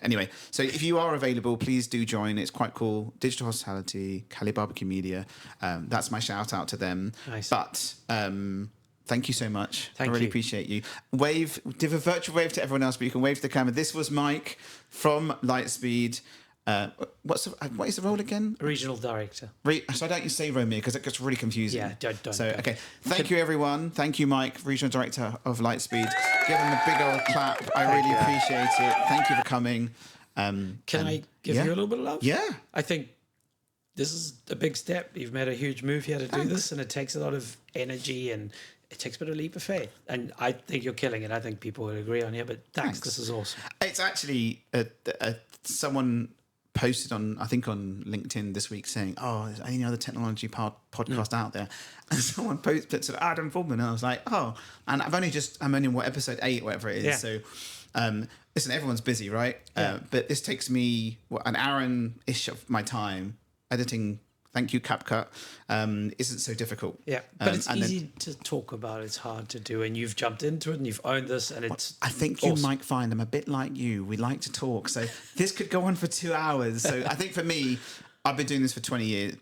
anyway, so if you are available, please do join. It's quite cool. Digital Hospitality, Cali Barbecue Media. That's my shout out to them. Nice. But thank you so much. Thank I really you. appreciate you. Give a virtual wave to everyone else, but you can wave to the camera. This was Mike from Lightspeed. What is the role again? Regional director. So I don't say Romeo, because it gets really confusing. Yeah, don't. So, okay. Thank you, everyone. Thank you, Mike, Regional Director of Lightspeed. give him a big old clap. I really appreciate it. Thank you for coming. Can I give you a little bit of love? Yeah. I think this is a big step. You've made a huge move here to do this, and it takes a lot of energy and it takes a bit of leap of faith. And I think you're killing it. I think people will agree on you, but thanks. This is awesome. It's actually someone posted on LinkedIn this week saying, "Oh, is there any other technology podcast out there?" And someone posted sort of Adam Fullman, and I was like, "Oh," and I'm only on episode 8, whatever it is. Yeah. So, listen, everyone's busy, right? Yeah. But this takes me an hour-ish of my time editing. Thank you, CapCut. Isn't so difficult. Yeah, but it's easy to talk about. It's hard to do, and you've jumped into it and you've owned this, and it's. I think you might find I'm a bit like you. We like to talk, so this could go on for 2 hours. So I think for me, I've been doing this for 20 years.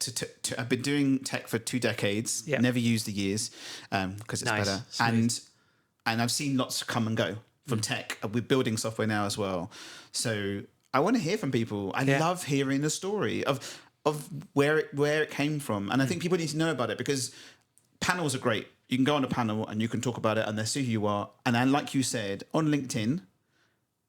I've been doing tech for 2 decades. Yeah. Never used the years because it's better. Smooth. And I've seen lots come and go from tech. We're building software now as well. So I want to hear from people. I love hearing the story of where it came from. And I think people need to know about it because panels are great. You can go on a panel and you can talk about it and they see who you are. And then, like you said, on LinkedIn,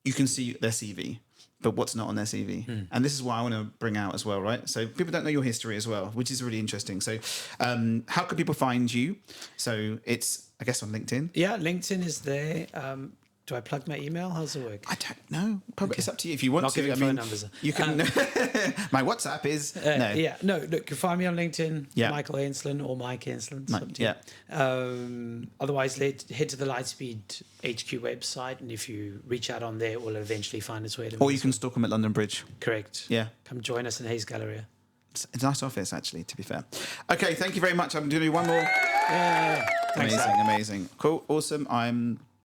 you can see their CV, but what's not on their CV. And this is what I want to bring out as well, right? So people don't know your history as well, which is really interesting. So how can people find you? So it's, I guess, on LinkedIn. Yeah, LinkedIn is there. Do I plug my email? How's it work? I don't know. Probably it's up to you if you want Not to. giving phone numbers. You can. My WhatsApp is no. Yeah, no. Look, you can find me on LinkedIn. Yeah. Michael Enslin or Mike Enslin. Otherwise, head to the Lightspeed HQ website, and if you reach out on there, it will eventually find its way to me. Or you can stalk them at London Bridge. Correct. Yeah. Come join us in Hayes Galleria. It's a nice office, actually. To be fair. Okay, thank you very much. I'm going to do one more. Yeah. Thanks, Amazing. Cool. Awesome. I'm